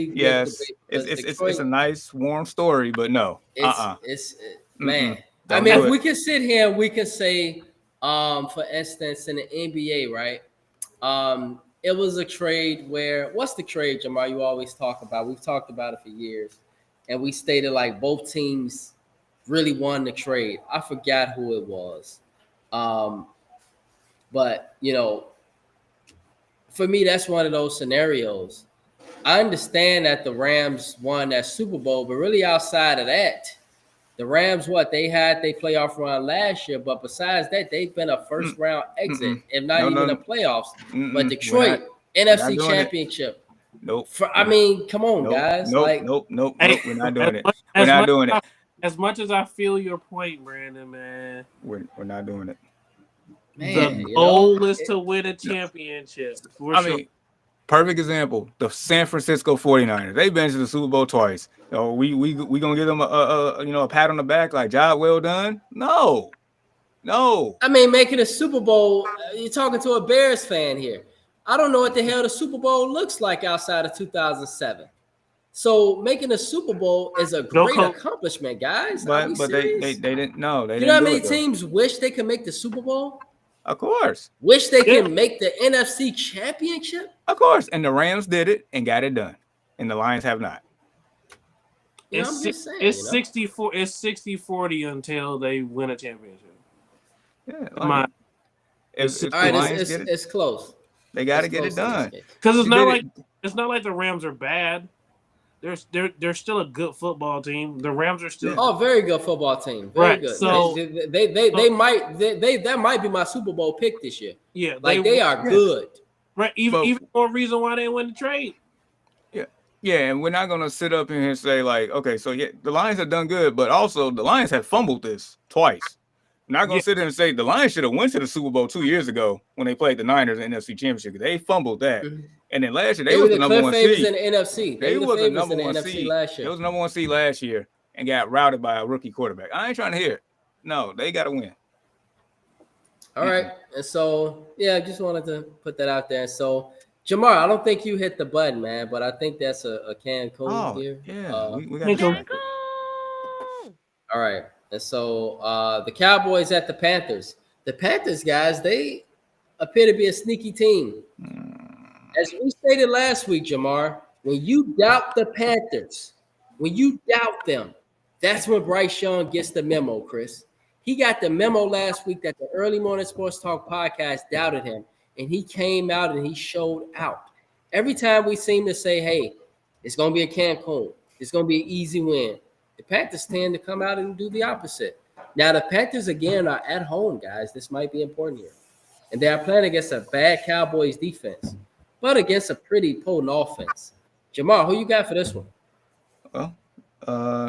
good debate. It's a nice warm story, but no. It's man. Don't I mean, do if it. we can sit here and we can say, for instance, in the NBA, right? It was a trade where what's the trade, Jamar? You always talk about. We've talked about it for years, and we stated like both teams really won the trade. I forgot who it was, but you know, for me, that's one of those scenarios. I understand that the Rams won that Super Bowl, but really outside of that, the Rams, they had their playoff run last year, but besides that, they've been a first round exit, if not even the playoffs. But Detroit, NFC Championship. Nope. I mean, come on, guys. Nope. We're not doing it. We're not doing it. As much as I feel your point, Brandon, man, we're not doing it. Man, the goal is to win a championship. I mean, perfect example, the San Francisco 49ers. They've been to the Super Bowl twice. So we gonna give them a pat on the back, like job well done? No. I mean, making a Super Bowl, you're talking to a Bears fan here. I don't know what the hell the Super Bowl looks like outside of 2007. So making a Super Bowl is a great accomplishment, guys. But they didn't know. You know how many teams wish they could make the Super Bowl? Of course. Wish they can make the NFC Championship? Of course. And the Rams did it and got it done. And the Lions have not. I'm just saying, it's 64. It's 60-40 until they win a championship. Yeah. It's close. They got to get it done. Because it's not like the Rams are bad. They're still a good football team. The Rams are still very good football team. Very good. So that might be my Super Bowl pick this year. Yeah, they are good. Right. Even more reason why they win the trade. Yeah, and we're not gonna sit up here and say like, okay, so yeah, the Lions have done good, but also the Lions have fumbled this twice. I'm not gonna sit there and say the Lions should have went to the Super Bowl 2 years ago when they played the Niners in the NFC Championship. They fumbled that, and then last year they was the number one seed in the NFC. They was the number one seed last year. They was the number one seed last year and got routed by a rookie quarterback. I ain't trying to hear it. No, they got to win. All right, and so I just wanted to put that out there. So. Jamar, I don't think you hit the button, man, but I think that's a Cancun here. Yeah, we got Cancun. All right, and so the Cowboys at the Panthers. The Panthers, guys, they appear to be a sneaky team. As we stated last week, Jamar, when you doubt the Panthers, when you doubt them, that's when Bryce Young gets the memo, Chris. He got the memo last week that the Early Morning Sports Talk podcast doubted him. And he came out and he showed out. Every time we seem to say, hey, it's going to be a Cancun. It's going to be an easy win. The Panthers tend to come out and do the opposite. Now, the Panthers, again, are at home, guys. This might be important here. And they are playing against a bad Cowboys defense, but against a pretty potent offense. Jamar, who you got for this one? Well,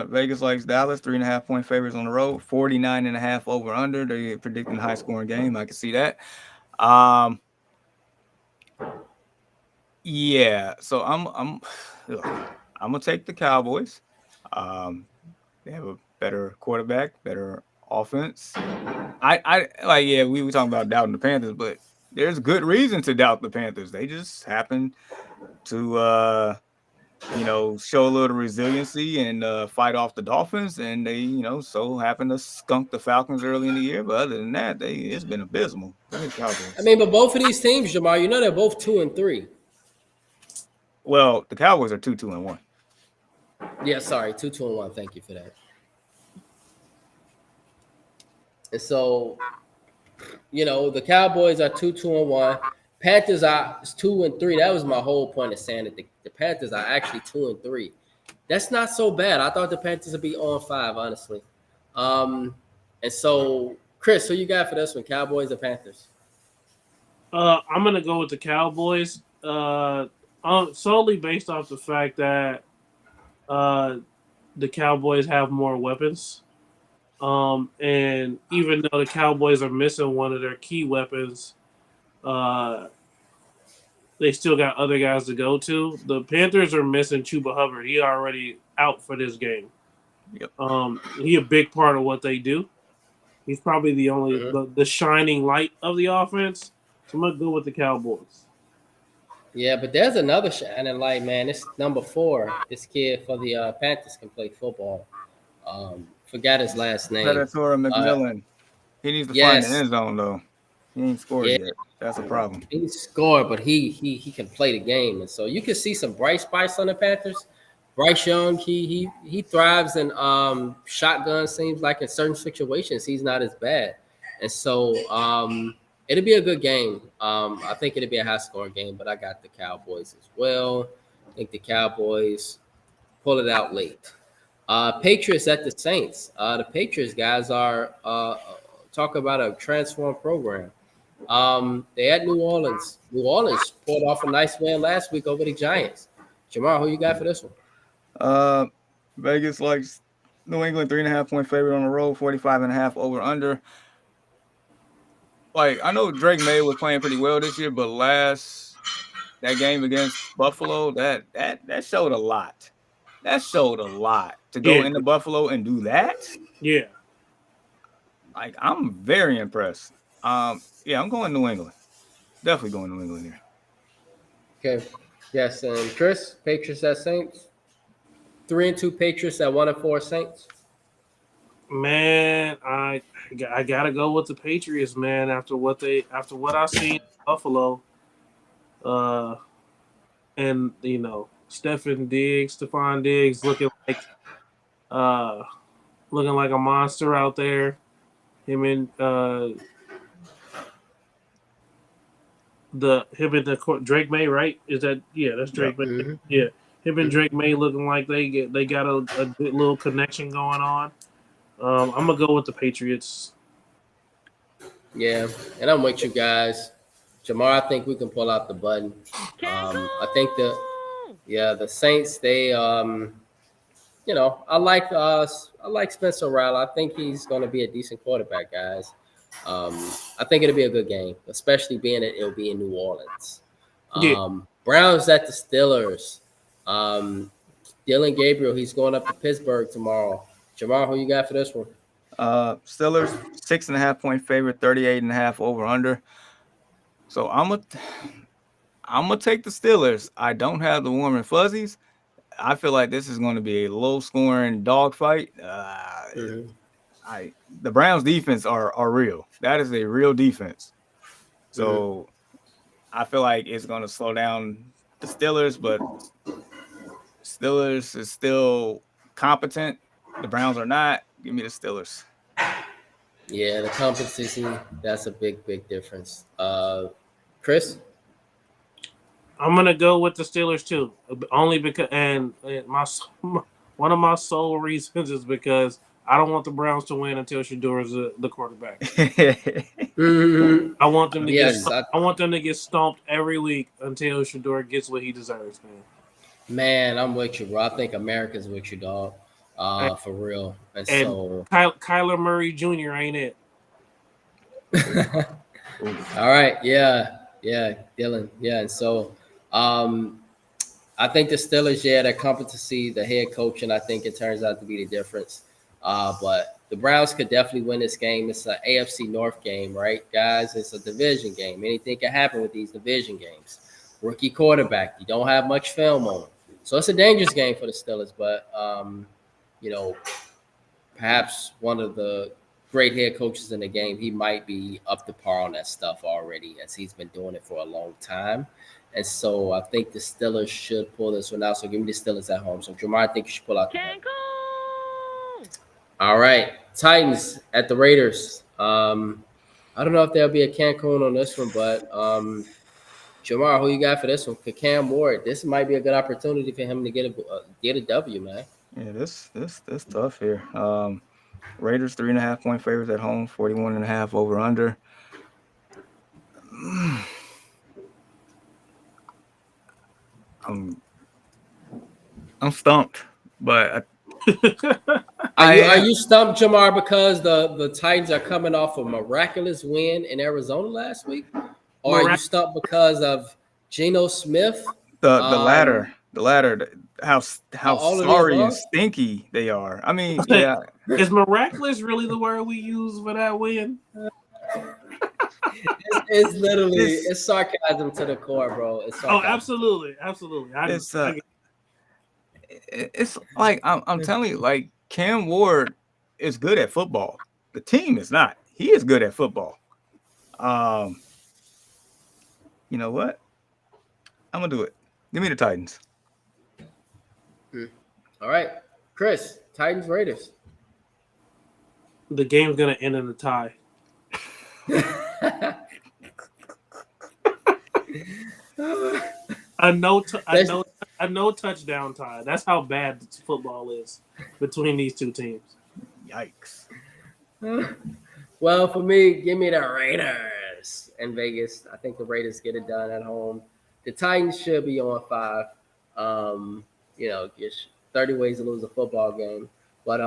Vegas likes Dallas, 3.5-point favorites on the road, 49.5 over under. They're predicting a high-scoring game. I can see that. Yeah, so I'm gonna take the Cowboys. They have a better quarterback, better offense. We were talking about doubting the Panthers, but there's good reason to doubt the Panthers. They just happen to show a little resiliency and fight off the Dolphins, and they so happen to skunk the Falcons early in the year. But other than that, it's been abysmal. I mean, but both of these teams, Jamar, they're both 2-3. Well, the Cowboys are 2-2-1. Yeah, sorry, 2-2-1. Thank you for that. And so, the Cowboys are 2-2-1. Panthers are 2-3. That was my whole point of saying that the Panthers are actually 2-3. That's not so bad. I thought the Panthers would be on 5, honestly. And so, Chris, who you got for this one? Cowboys or Panthers? I'm gonna go with the Cowboys. Solely based off the fact that the Cowboys have more weapons. And even though the Cowboys are missing one of their key weapons, they still got other guys to go to. The Panthers are missing Chuba Hubbard. He already out for this game. Yep. He a big part of what they do. He's probably the only Mhm. the shining light of the offense. So I'm gonna go with the Cowboys. Yeah, but there's another shining light, man. It's number 4. This kid for the Panthers can play football. Forgot his last name. Predator McMillan. He needs to find the Yes. end zone though. He ain't scored Yeah. yet. That's a problem. He scored, but he can play the game, and so you can see some bright spots on the Panthers. Bryce Young, he thrives in shotgun. Seems like in certain situations he's not as bad, and so it'll be a good game. I think it'll be a high scoring game, but I got the Cowboys as well. I think the Cowboys pull it out late. Patriots at the Saints. The Patriots guys are talk about a transformed program. They at New Orleans. New Orleans pulled off a nice win last week over the Giants. Jamar, who you got for this one? Uh, Vegas likes New England 3.5 point favorite on the road, 45.5 over under. Like I know Drake May was playing pretty well this year, but that game against Buffalo, that showed a lot. That showed a lot to go Yeah. into Buffalo and do that. Yeah. Like I'm very impressed. Yeah, I'm going New England. Definitely going New England here. Okay. Yes, and Chris, Patriots at Saints. 3-2 Patriots at 1-4 Saints. Man, I gotta go with the Patriots, man. After what I seen in Buffalo, and Stephon Diggs looking like a monster out there. Him and Drake May, right? Is that that's Drake May? Mhm. Yeah, him and Drake May looking like they got a good little connection going on. I'm gonna go with the Patriots. Yeah, and I'm with you guys. Jamar, I think we can pull out the button. I think the Saints, they I like Spencer Rattler. I think he's gonna be a decent quarterback, guys. I think it'll be a good game, especially being that it'll be in New Orleans. Yeah. Browns at the Steelers. Dylan Gabriel, he's going up to Pittsburgh tomorrow. Jamar, who you got for this one? Steelers 6.5 point favorite, 38.5 over under. So I'm gonna take the Steelers. I don't have the warm and fuzzies. I feel like this is going to be a low scoring dogfight. The Browns defense are real. That is a real defense. So I feel like it's going to slow down the Steelers, but Steelers is still competent. The Browns are not. Give me the Steelers. Yeah, the competency, that's a big difference. Chris? I'm gonna go with the Steelers too, only because one of my sole reasons is because I don't want the Browns to win until Shador is the quarterback. I want them to I want them to get stomped every week until Shador gets what he deserves, man. Man, I'm with you, bro. I think America's with you, dog. For real. And so Kyler Murray Jr. ain't it? all right, yeah, Dylan, yeah, and so I think the Steelers, their competency, the head coach, and I think it turns out to be the difference. But the Browns could definitely win this game. It's an AFC North game, right, guys? It's a division game. Anything can happen with these division games. Rookie quarterback, you don't have much film on him. So it's a dangerous game for the Steelers, but perhaps one of the great head coaches in the game, he might be up to par on that stuff already, as he's been doing it for a long time. And so I think the Steelers should pull this one out. So give me the Steelers at home. So Jamar, I think you should pull out. All right, Titans at the Raiders. I don't know if there'll be a Cancun on this one, but Jamar, who you got for this one? Cam Ward. This might be a good opportunity for him to get a W, man. Yeah, this tough here. Raiders 3.5-point favorites at home, 41.5 over under. I'm stumped, but Are you stumped, Jamar, because the Titans are coming off a miraculous win in Arizona last week? Or are you stumped because of Geno Smith? The latter, how sorry and stinky they are. I mean, yeah. Is miraculous really the word we use for that win? It's literally it's sarcasm to the core, bro. It's sarcasm. Absolutely. It's like I'm telling you, like Cam Ward is good at football. The team is not. He is good at football. You know what? I'm gonna do it. Give me the Titans. All right, Chris. Titans Raiders. The game's gonna end in a tie. A no touchdown tie. That's how bad football is between these two teams. Yikes. Well, for me, give me the Raiders in Vegas. I think the Raiders get it done at home. The Titans should be on 5. Just 30 ways to lose a football game. But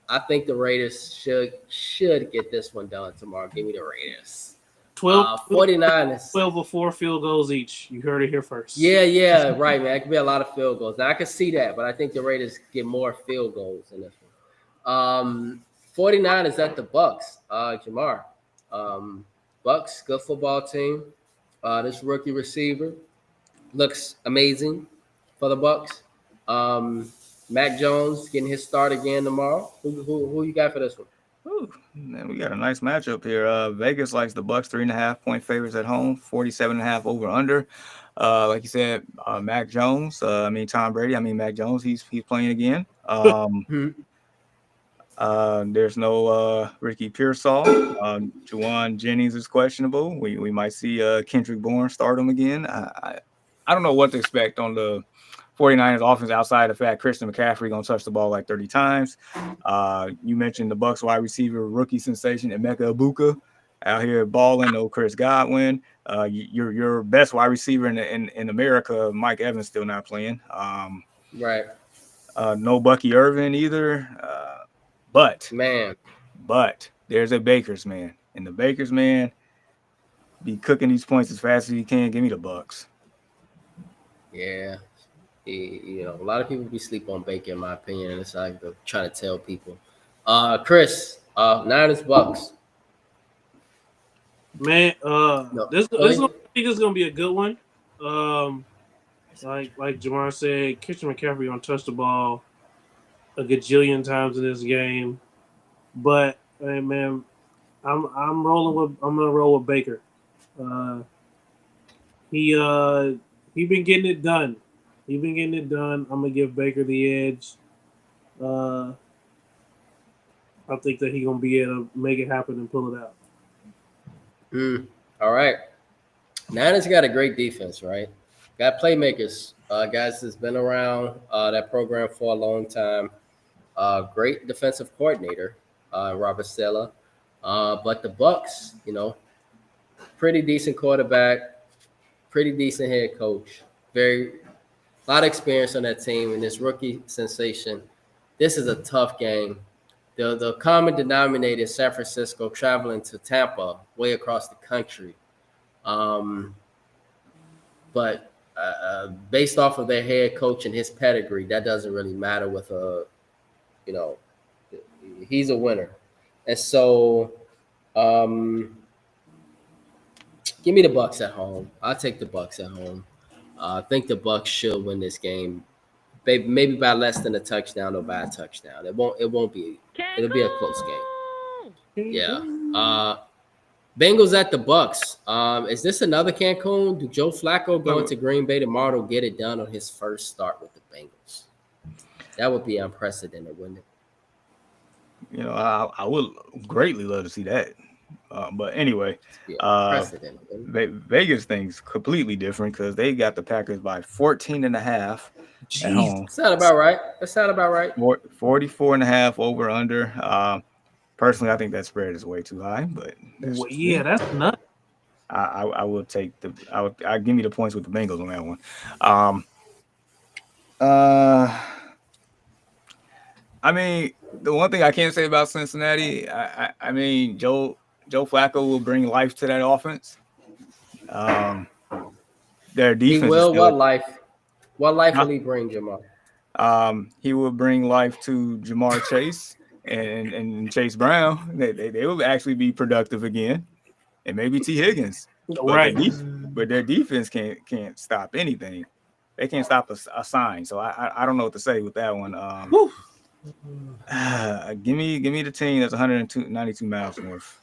I think the Raiders should get this one done tomorrow. Give me the Raiders. 49ers. 12 or 4 field goals each. You heard it here first. Yeah, right, man. It could be a lot of field goals. Now, I can see that, but I think the Raiders get more field goals in this one. 49ers at the Bucks. Jamar. Bucks, good football team. This rookie receiver looks amazing for the Bucks. Mac Jones getting his start again tomorrow. Who you got for this one? Ooh, man, we got a nice matchup here. Vegas likes the Bucks 3.5-point favorites at home, 47.5 over under. Like you said, Mac Jones. Tom Brady. Mac Jones. He's playing again. There's no Ricky Pearsall. Juwan Jennings is questionable. We might see Kendrick Bourne start him again. I don't know what to expect on the 49ers offense outside of the fact Christian McCaffrey going to touch the ball like 30 times. You mentioned the Bucks wide receiver rookie sensation Emeka Egbuka out here balling. No Chris Godwin. Your best wide receiver in America, Mike Evans, still not playing. Right. No Bucky Irvin either. But there's a Baker's man, and the Baker's man be cooking these points as fast as he can. Give me the Bucks. Yeah. A lot of people be sleep on Baker, in my opinion, and it's like I'm trying to tell people. Chris, Niners Bucks. Man, this is gonna be a good one. Like Jamar said, Christian McCaffrey gonna touch the ball a gajillion times in this game, but hey, man, I'm gonna roll with Baker. He been getting it done. I'm gonna give Baker the edge. I think that he's gonna be able to make it happen and pull it out. All right. Niners got a great defense, right? Got playmakers, guys that's been around that program for a long time. Great defensive coordinator, Robert Saleh. But the Bucks, pretty decent quarterback, pretty decent head coach, a lot of experience on that team, and this rookie sensation. This is a tough game. The common denominator is San Francisco traveling to Tampa, way across the country. But based off of their head coach and his pedigree, that doesn't really matter with he's a winner. And so give me the Bucks at home. I'll take the Bucks at home. I think the Bucks should win this game, maybe by less than a touchdown or by a touchdown. It'll be a close game. Yeah. Bengals at the Bucks. Is this another Cancun? Do Joe Flacco go into Green Bay tomorrow to get it done on his first start with the Bengals? That would be unprecedented, wouldn't it? You know, I would greatly love to see that. But anyway, Unprecedented. Vegas thing's completely different because they got the Packers by 14.5 at home. That's not about right. 44.5 over under. Personally, I think that spread is way too high, but that's nuts. I will take I'll give me the points with the Bengals on that one. I mean, the one thing I can't say about Cincinnati, I mean, Joe Flacco will bring life to that offense. Their defense. He will. What life will he bring, Jamar? He will bring life to Jamar Chase and Chase Brown. They will actually be productive again, and maybe T. Higgins. Right. But their defense can't stop anything. They can't stop a sign. So I don't know what to say with that one. Give me the team that's 192 miles north.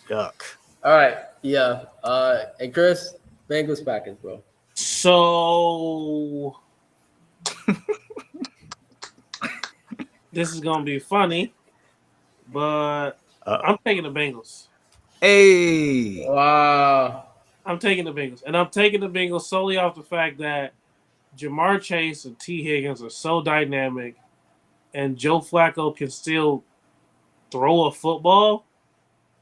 Yuck. All right. Yeah. And Chris, Bengals Packers, bro. So this is gonna be funny, but I'm taking the Bengals. Hey. Wow. I'm taking the Bengals, and I'm taking the Bengals solely off the fact that Jamar Chase and T. Higgins are so dynamic, and Joe Flacco can still throw a football.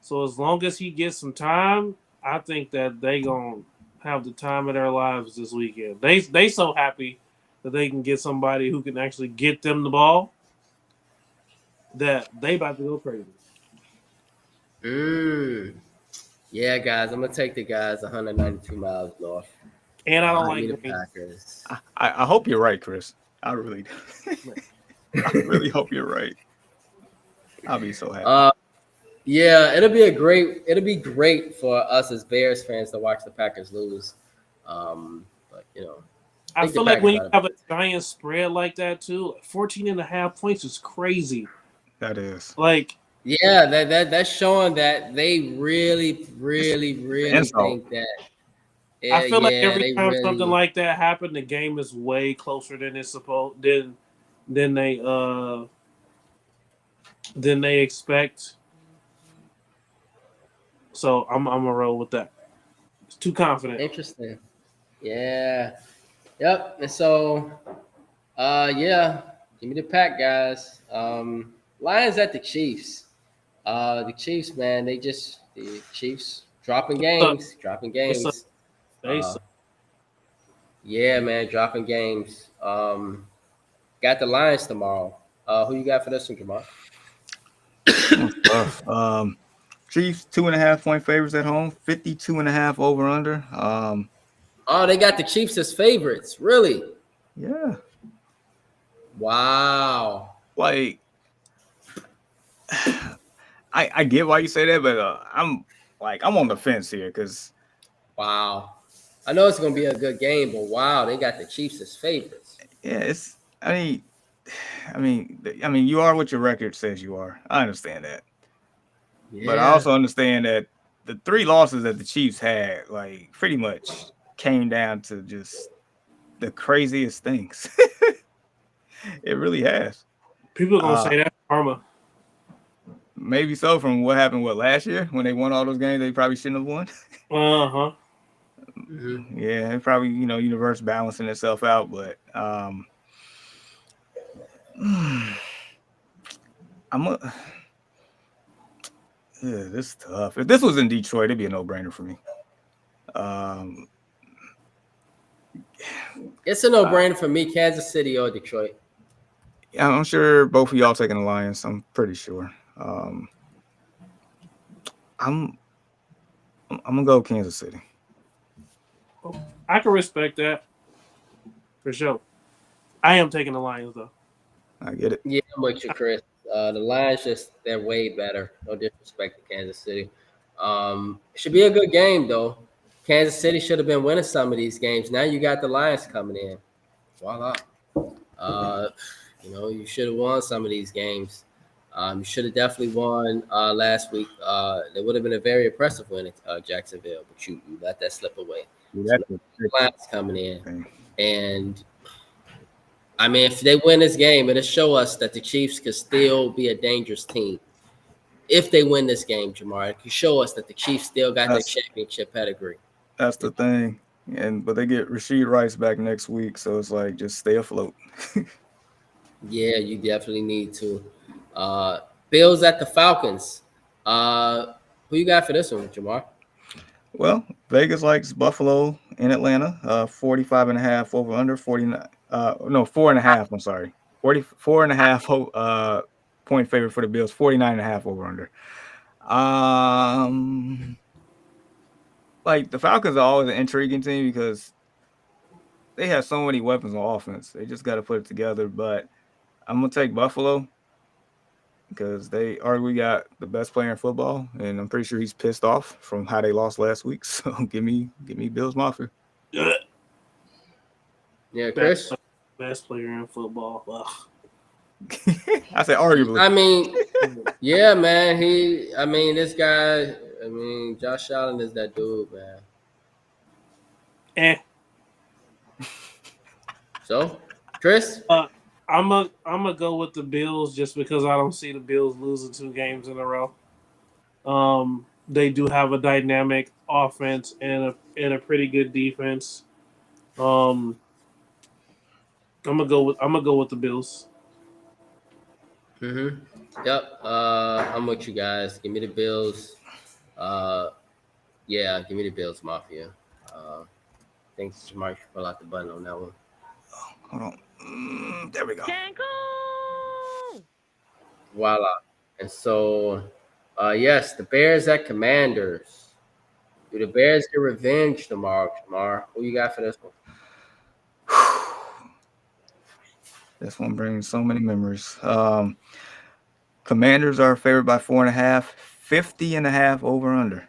So as long as he gets some time, I think that they gonna have the time of their lives this weekend. They so happy that they can get somebody who can actually get them the ball that they about to go crazy. Yeah, guys, I'm gonna take the guys 192 miles north. And I don't like the Packers. I hope you're right, Chris. I really do. I really hope you're right. I'll be so happy. Yeah, it'll be great for us as Bears fans to watch the Packers lose. But you know, I feel like when you have a giant spread like that too, 14.5 points is crazy. That is like, yeah, that's showing that they really think that. Yeah, I feel like every time something like that happened, the game is way closer than it's supposed than they expect. So I'm gonna roll with that. It's too confident. Interesting. Yeah. Yep. And so, yeah, give me the Pack, guys. Lions at the Chiefs. The Chiefs, man, the Chiefs dropping games. Yeah, man, dropping games. Got the Lions tomorrow. Who you got for this one, Jamar? Chiefs 2.5 point favorites at home, 52.5 over under. They got the Chiefs as favorites, really? Yeah. Wow. Like, I get why you say that, but I'm on the fence here because. Wow. I know it's gonna be a good game, but wow, they got the Chiefs as favorites. Yeah, I mean, you are what your record says you are. I understand that. Yeah. But I also understand that the 3 losses that the Chiefs had, like, pretty much came down to just the craziest things. It really has. People are gonna say that's karma. Maybe so, from what happened last year when they won all those games they probably shouldn't have won. Mm-hmm. Yeah, it probably, universe balancing itself out, but this is tough. If this was in Detroit, it'd be a no-brainer for me. It's a no-brainer for me, Kansas City or Detroit. Yeah, I'm sure both of y'all taking the Lions. I'm pretty sure. I'm gonna go Kansas City. I can respect that for sure. I am taking the Lions though. I get it. Yeah, I'm with you, Chris. The Lions they're way better. No disrespect to Kansas City. Should be a good game though. Kansas City should have been winning some of these games. Now you got the Lions coming in. Voila. You should have won some of these games. You should have definitely won last week. It would have been a very impressive win at Jacksonville, but you let that slip away. So That's now the Lions coming in, thing. and I mean, if they win this game, it'll show us that the Chiefs could still be a dangerous team. If they win this game, Jamar, it could show us that the Chiefs still got their That's championship pedigree. that's the thing. But they get Rasheed Rice back next week, so it's like just stay afloat. Yeah, you definitely need to. Bills at the Falcons. Who you got for this one, Jamar? Well, Vegas likes Buffalo in Atlanta, 45 and a half over under 49. No, 4.5. I'm sorry. 44 and a half point favorite for the Bills, 49 and a half over under. Like the Falcons are always an intriguing team because they have so many weapons on offense. They just got to put it together. But I'm gonna take Buffalo because they arguably got the best player in football, and I'm pretty sure he's pissed off from how they lost last week. So give me Bills Mafia. Yeah, Best, Chris. best player in football. Ugh. I said arguably. I mean, yeah, man. This guy. I mean, Josh Allen is that dude, man. Eh. So, Chris. I'm a go with the Bills just because I don't see the Bills losing 2 games in a row. They do have a dynamic offense and a pretty good defense. I'm gonna go with the Bills. Yep. I'm with you guys. Give me the Bills. Yeah, give me the Bills Mafia. Thanks, Jamar, should pull out the button on that one. Hold on. There we go. Voila. And so, yes, the Bears at Commanders. Do the Bears get revenge tomorrow, Jamar? Who you got for this one? This one brings so many memories. Commanders are favored by 4.5, 50 and a half over under.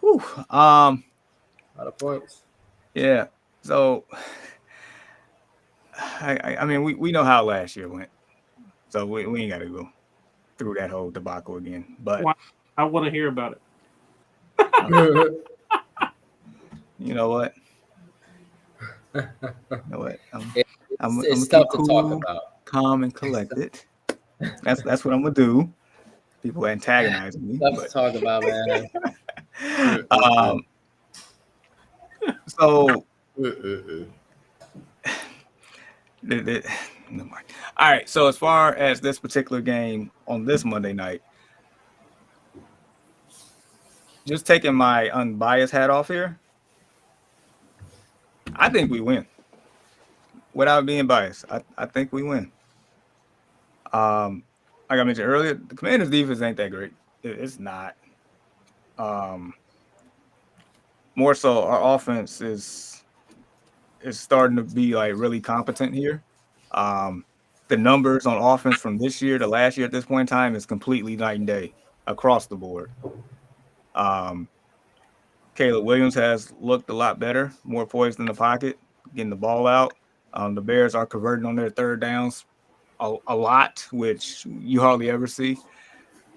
Whew. A lot of points. Yeah. So I mean we know how last year went. So we ain't gotta go through that whole debacle again. But I want to hear about it. you know what? It's tough to talk about. Calm and collected. That's what I'm gonna do. People antagonizing me. Tough to talk about, man. So never mind. All right. So as far as this particular game on this Monday night, just taking my unbiased hat off here, I think we win. Without being biased, I think we win. Like I mentioned earlier, the Commanders' defense ain't that great. It's not. More so, our offense is starting to be like really competent here. The numbers on offense from this year to last year at this point in time is completely night and day across the board. Caleb Williams has looked a lot better, more poised in the pocket, getting the ball out. The Bears are converting on their third downs a lot, which you hardly ever see.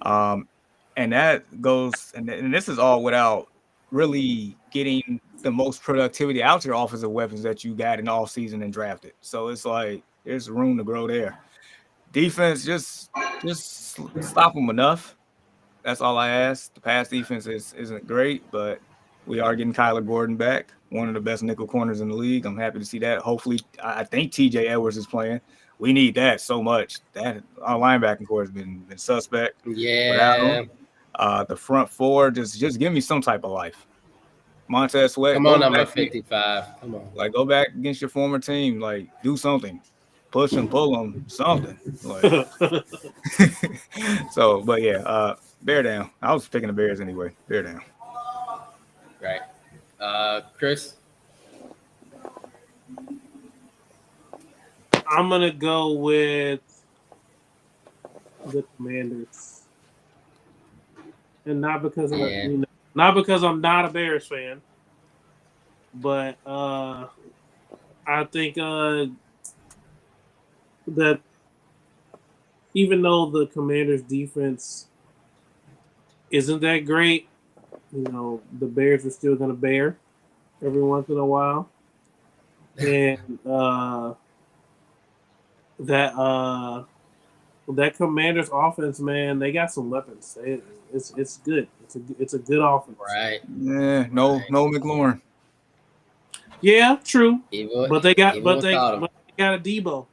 And that goes, and this is all without really getting the most productivity out your offensive weapons that you got in all season and drafted. So it's like there's room to grow there. Defense, just stop them enough. That's all I ask. The pass defense isn't great, but we are getting Kyler Gordon back, one of the best nickel corners in the league. I'm happy to see that. Hopefully, I think TJ Edwards is playing. We need that so much. That our linebacking core has been suspect. Yeah. The front four, just give me some type of life. Montez Sweat. Come on, number 55. Come on. Like, go back against your former team. Like, do something. Push them, pull them, something. Like, so, but yeah, bear down. I was picking the Bears anyway. Bear down. Right. Chris? I'm gonna go with the Commanders, and not because not because I'm not a Bears fan, but I think that even though the Commanders' defense isn't that great, the Bears are still going to bear every once in a while. And that Commanders offense, man, they got some weapons. It's good. It's a good offense. Right. Yeah, no McLaurin. Yeah, true. But they got a Debo.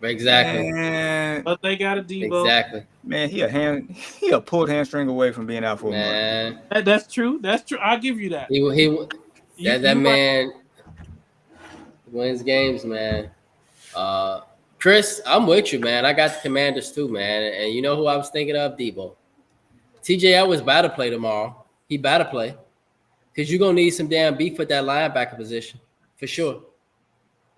Exactly. But they got a Debo. Exactly. Man, he a pulled hamstring away from being out for a month. That's true. That's true. I'll give you that. That man wins games, man. Chris, I'm with you, man. I got the Commanders too, man. And you know who I was thinking of? Debo. TJ Edwards better play tomorrow. He better play. Because you're going to need some damn beef at that linebacker position. For sure.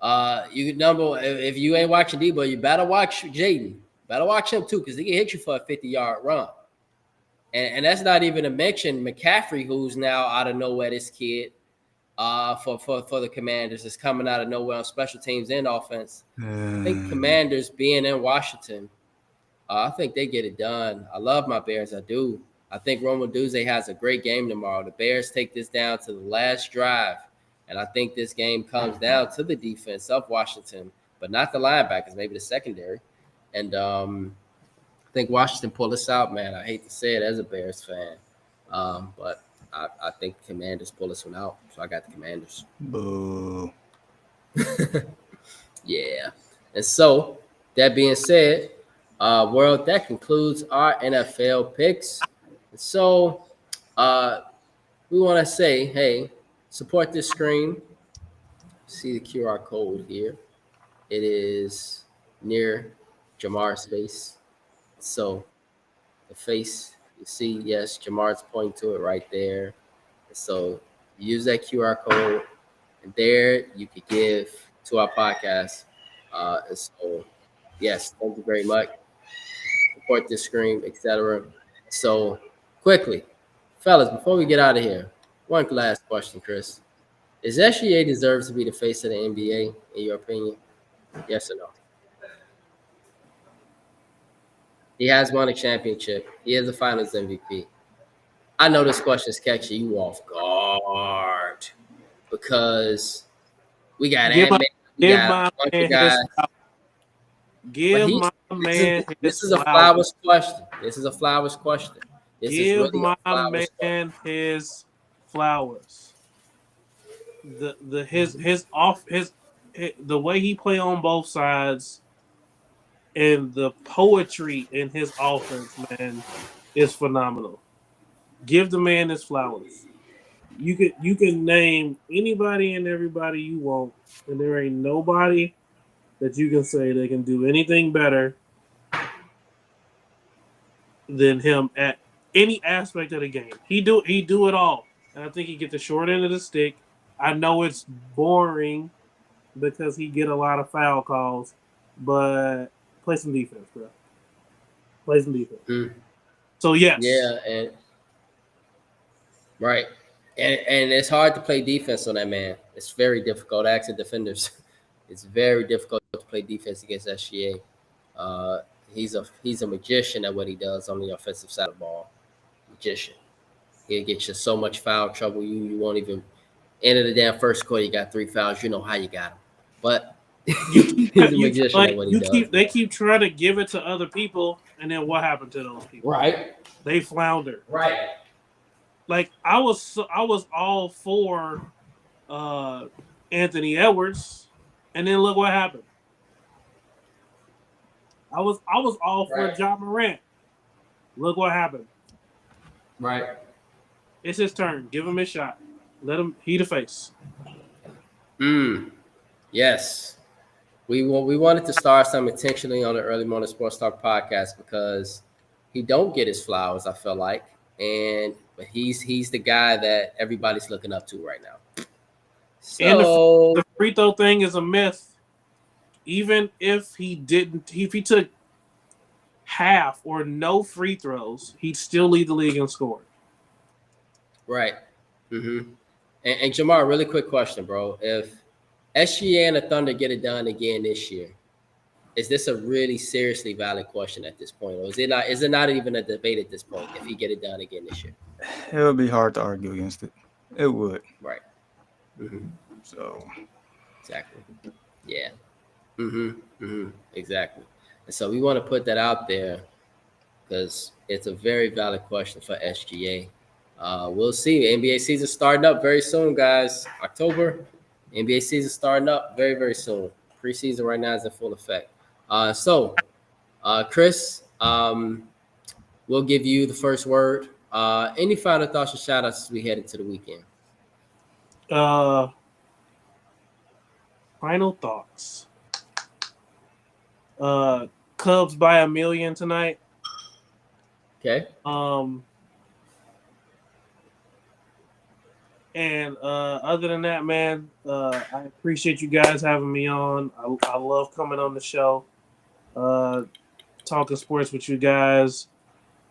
If you ain't watching Debo, you better watch Jaden. Better watch him too, because he can hit you for a 50-yard run. And that's not even to mention McCaffrey, who's now out of nowhere, this kid. For the Commanders is coming out of nowhere on special teams and offense. I think Commanders being in Washington, I think they get it done. I love my Bears. I do. I think Romaduzzi has a great game tomorrow. The Bears take this down to the last drive, and I think this game comes down to the defense of Washington, but not the linebackers, maybe the secondary. And I think Washington pull this out, man. I hate to say it as a Bears fan, but I think the Commanders pull this one out, so I got the Commanders. Boo. Yeah. And so, that being said, world, that concludes our NFL picks. And so, we want to say, hey, support this screen. See the QR code here. It is near Jamar's face. So, the face, you see, yes, Jamar's pointing to it right there. So use that QR code, and there you could give to our podcast. And so, yes, thank you very much. Support this screen, etc. So, quickly, fellas, before we get out of here, one last question, Chris. Is SGA deserves to be the face of the NBA, in your opinion? Yes or no? He has won a championship. He is a Finals MVP. I know this question is catching you off guard because we got Ant-Man. This is a flowers question. This is a flowers question. Give my man his flowers. The way he play on both sides and the poetry in his offense, man, is phenomenal. Give the man his flowers. You can name anybody and everybody you want, and there ain't nobody that you can say they can do anything better than him at any aspect of the game. He do it all, and I think he get the short end of the stick. I know it's boring because he get a lot of foul calls, but play some defense, bro. Play some defense. So yes, yeah, and right, and it's hard to play defense on that man. It's very difficult. Ask the defenders. It's very difficult to play defense against SGA. He's a magician at what he does on the offensive side of the ball. Magician. He'll get you so much foul trouble. You won't even end of the damn first quarter. You got 3 fouls. You know how you got him. But he's a magician at what he does. They keep trying to give it to other people, and then what happened to those people? Right. They flounder. Right. Like I was all for Anthony Edwards, and then look what happened. I was all for John Morant. Look what happened. Right. It's his turn. Give him his shot. Let him heat a face. Yes. We wanted to start some intentionally on the Early Morning Sports Talk podcast because he don't get his flowers, I feel like. But he's the guy that everybody's looking up to right now. So and the free throw thing is a myth. Even if he took half or no free throws, he'd still lead the league in scoring. Right. Mm-hmm. And Jamar, really quick question, bro. If SGA and the Thunder get it done again this year, is this a really seriously valid question at this point, or is it not? Is it not even a debate at this point if he get it done again this year? It would be hard to argue against it. It would. Right. Mm-hmm. So Exactly. Yeah. Exactly. And so we want to put that out there because it's a very valid question for SGA. We'll see. NBA season starting up very soon, guys. October. NBA season starting up very, very soon. Preseason right now is in full effect. Chris, we'll give you the first word. Any final thoughts or shout outs as we head into the weekend? Final thoughts. Cubs by 1 million tonight. Okay. And other than that, man, I appreciate you guys having me on. I love coming on the show, talking sports with you guys.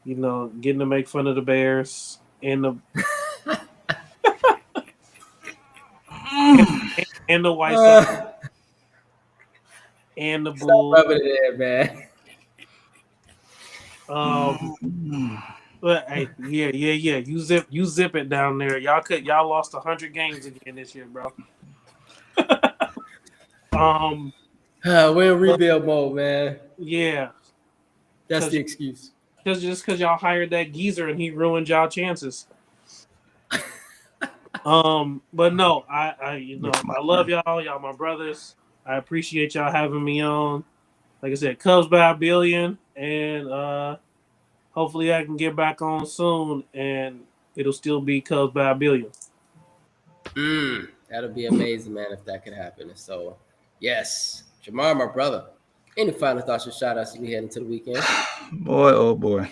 You know, getting to make fun of the Bears and the and the White Sox and the Bulls. Rub it in, man. But hey, yeah. You zip it down there. Y'all lost 100 games again this year, bro. We're in rebuild mode, man. Yeah. That's the excuse. Because y'all hired that geezer and he ruined y'all chances. But no, I love y'all. Y'all my brothers. I appreciate y'all having me on. Like I said, Cubs by 1 billion, and hopefully I can get back on soon, and it'll still be Cubs by 1 billion. That'll be amazing, man, if that could happen. So, yes, Jamar, my brother. Any final thoughts or shout outs as we head into the weekend? Boy, oh boy.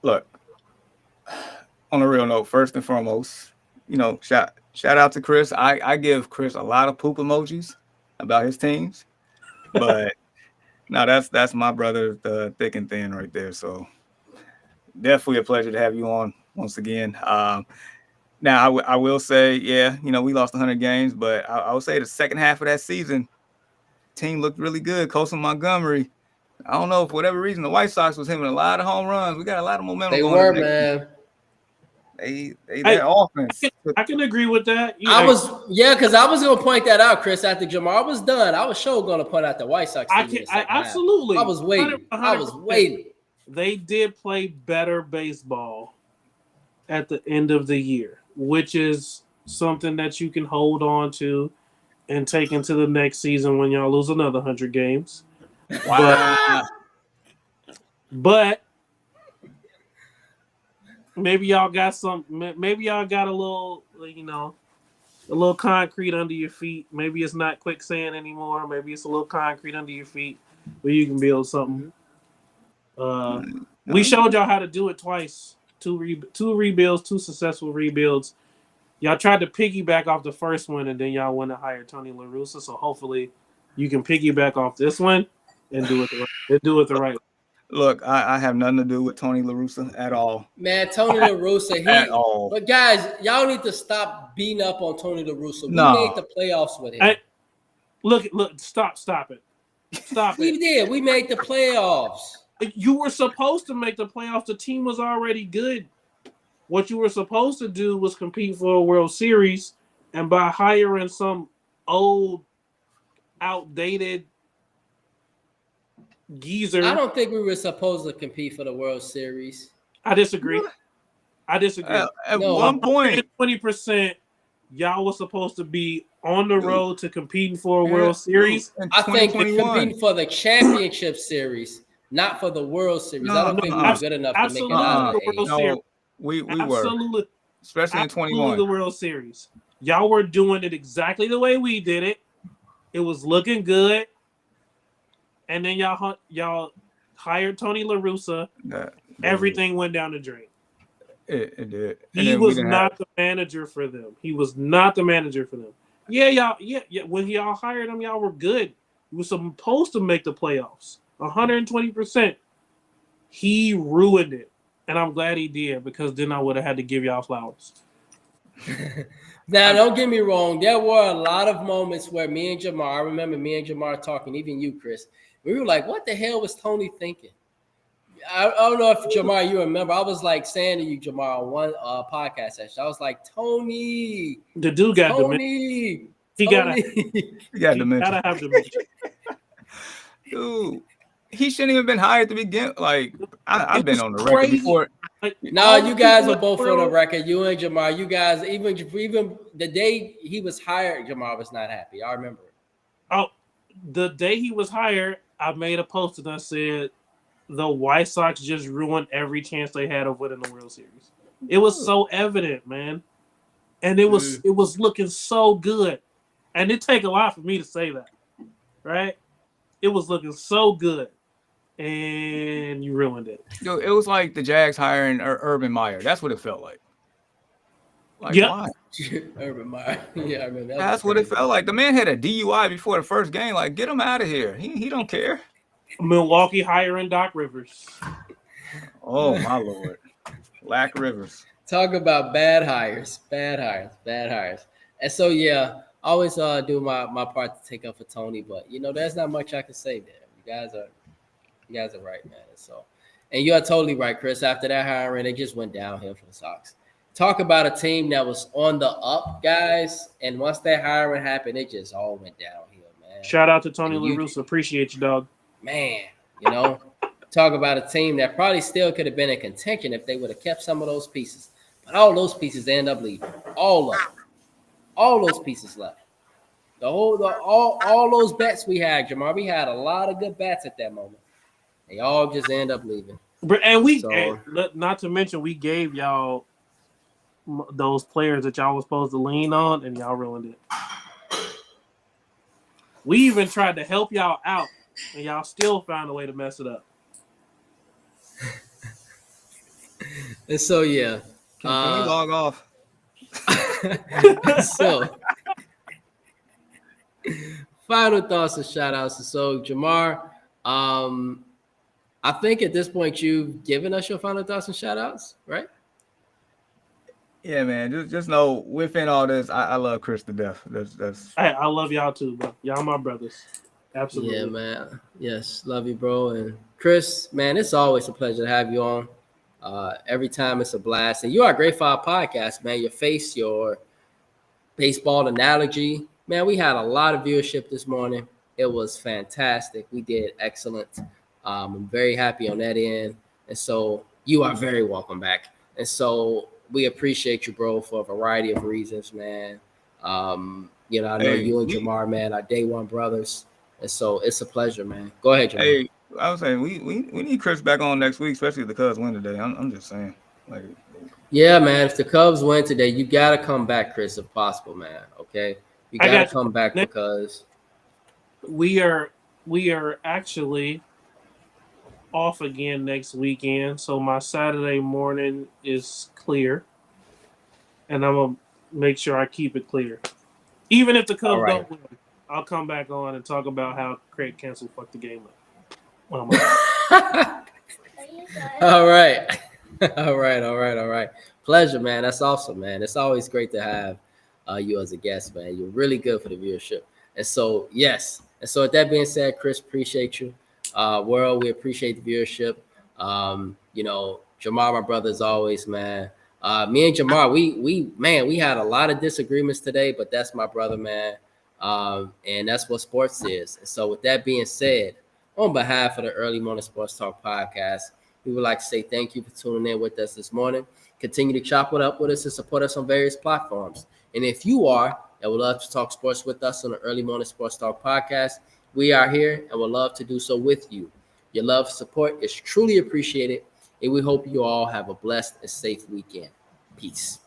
Look, on a real note, first and foremost, shout out to Chris. I give Chris a lot of poop emojis about his teams, but no, that's my brother, the thick and thin right there. So definitely a pleasure to have you on once again. Now I will say, yeah, we lost 100 games, but I would say the second half of that season, team looked really good. Colson Montgomery. I don't know, for whatever reason, the White Sox was hitting a lot of home runs. We got a lot of momentum. They were, man. Their offense. I can agree with that. Because I was gonna point that out, Chris. After Jamar was done, I was sure gonna point out the White Sox. Absolutely. I was waiting. 100%. They did play better baseball at the end of the year, which is something that you can hold on to and take into the next season when y'all lose another 100 games. Wow. But maybe y'all got a little, a little concrete under your feet. Maybe it's not quicksand anymore. Maybe it's a little concrete under your feet where you can build something. We showed y'all how to do it twice. Two rebuilds, 2 successful rebuilds. Y'all tried to piggyback off the first one, and then y'all went and hired Tony La Russa. So hopefully you can piggyback off this one and do it the right way. Look, I have nothing to do with Tony La Russa at all. Man, Tony La Russa, at all. But guys, y'all need to stop beating up on Tony La Russa. We made the playoffs with him. Look, stop it. Stop it. We did. We made the playoffs. You were supposed to make the playoffs. The team was already good. What you were supposed to do was compete for a World Series, and by hiring some old, outdated geezer. I don't think we were supposed to compete for the World Series. I disagree. At one point, 20%, y'all was supposed to be on the road to competing for a World Series. I think we're competing for the championship series, not for the World Series. I don't think we were good enough to make it out of the Series. We absolutely were, especially in 21. The World Series. Y'all were doing it exactly the way we did it. It was looking good. And then y'all hired Tony La Russa. Everything went down the drain. It did. He was not the manager for them. Yeah. When y'all hired him, y'all were good. You were supposed to make the playoffs. 120%. He ruined it. And I'm glad he did, because then I would have had to give y'all flowers. Now, don't get me wrong. There were a lot of moments where me and Jamar, I remember me and Jamar talking, even you, Chris. We were like, what the hell was Tony thinking? I don't know if Jamar, you remember. I was like saying to you, Jamar, on one podcast session, I was like, Tony, The dude got dementia. Tony, He Tony. You got He to mention. gotta have dementia. Dude, he shouldn't even been hired to begin. Like, I've It been was on the record crazy. before. Like, No, all you the guys people are both in the on the world- record. You and Jamar, you guys, even the day he was hired, Jamar was not happy. I remember it. Oh, the day he was hired, I made a post and I said the White Sox just ruined every chance they had of winning the World Series. It was so evident, man, and it was looking so good, and it take a lot for me to say that, right? It was looking so good, and you ruined it. Yo, it was like the Jags hiring Urban Meyer. That's what it felt like. Like, Yep. why? Urban Meyer. Yeah, I remember. That's what it felt like. The man had a DUI before the first game. Like, get him out of here. He don't care. Milwaukee hiring Doc Rivers. Oh my Lord, Lack Rivers. Talk about bad hires. And so yeah, I always do my part to take up for Tony, but there's not much I can say there. You guys are right, man. So, and you are totally right, Chris. After that hiring, it just went downhill for the Sox. Talk about a team that was on the up, guys, and once that hiring happened, it just all went downhill, man. Shout out to Tony And you- La Russa. Appreciate you, dog. Man, talk about a team that probably still could have been in contention if they would have kept some of those pieces. But all those pieces end up leaving. All of them. All those pieces left. All those bets we had, Jamar. We had a lot of good bets at that moment. They all just end up leaving. And So- not to mention, we gave y'all those players that y'all was supposed to lean on, and y'all ruined it. We even tried to help y'all out, and y'all still found a way to mess it up. And so yeah. Can we log off? So final thoughts and shout outs. So Jamar, I think at this point you've given us your final thoughts and shout outs, right? Yeah, man. Just know within all this, I love Chris to death. That's Hey, I love y'all too, bro. Y'all my brothers. Absolutely. Yeah, man. Yes, love you, bro. And Chris, man, it's always a pleasure to have you on. Every time it's a blast. And you are a great for our podcast, man. Your face, your baseball analogy. Man, we had a lot of viewership this morning. It was fantastic. We did excellent. I'm very happy on that end. And so you are very welcome back. And so we appreciate you, bro, for a variety of reasons, man. I know you and Jamar, man, are day one brothers. And so it's a pleasure, man. Go ahead, Jamar. Hey, I was saying we need Chris back on next week, especially if the Cubs win today. I'm just saying, like, Yeah, man. If the Cubs win today, you gotta come back, Chris, if possible, man. Okay, you I gotta got you. come back because We are actually off again next weekend, so my Saturday morning is clear, and I'm gonna make sure I keep it clear. Even if the Cubs All right. don't win, I'll come back on and talk about how Craig Kensel fucked the game up. all right. all right. Pleasure, man. That's awesome, man. It's always great to have you as a guest, man. You're really good for the viewership. And so, yes. And so with that being said, Chris, appreciate you. World, we appreciate the viewership. Jamar, my brother, as always, man. Me and Jamar, we had a lot of disagreements today, but that's my brother, man. And that's what sports is. And so with that being said, on behalf of the Early Morning Sports Talk podcast, we would like to say thank you for tuning in with us this morning. Continue to chop it up with us and support us on various platforms. And if you are and would love to talk sports with us on the Early Morning Sports Talk podcast, we are here and would love to do so with you. Your love and support is truly appreciated, and we hope you all have a blessed and safe weekend. Peace.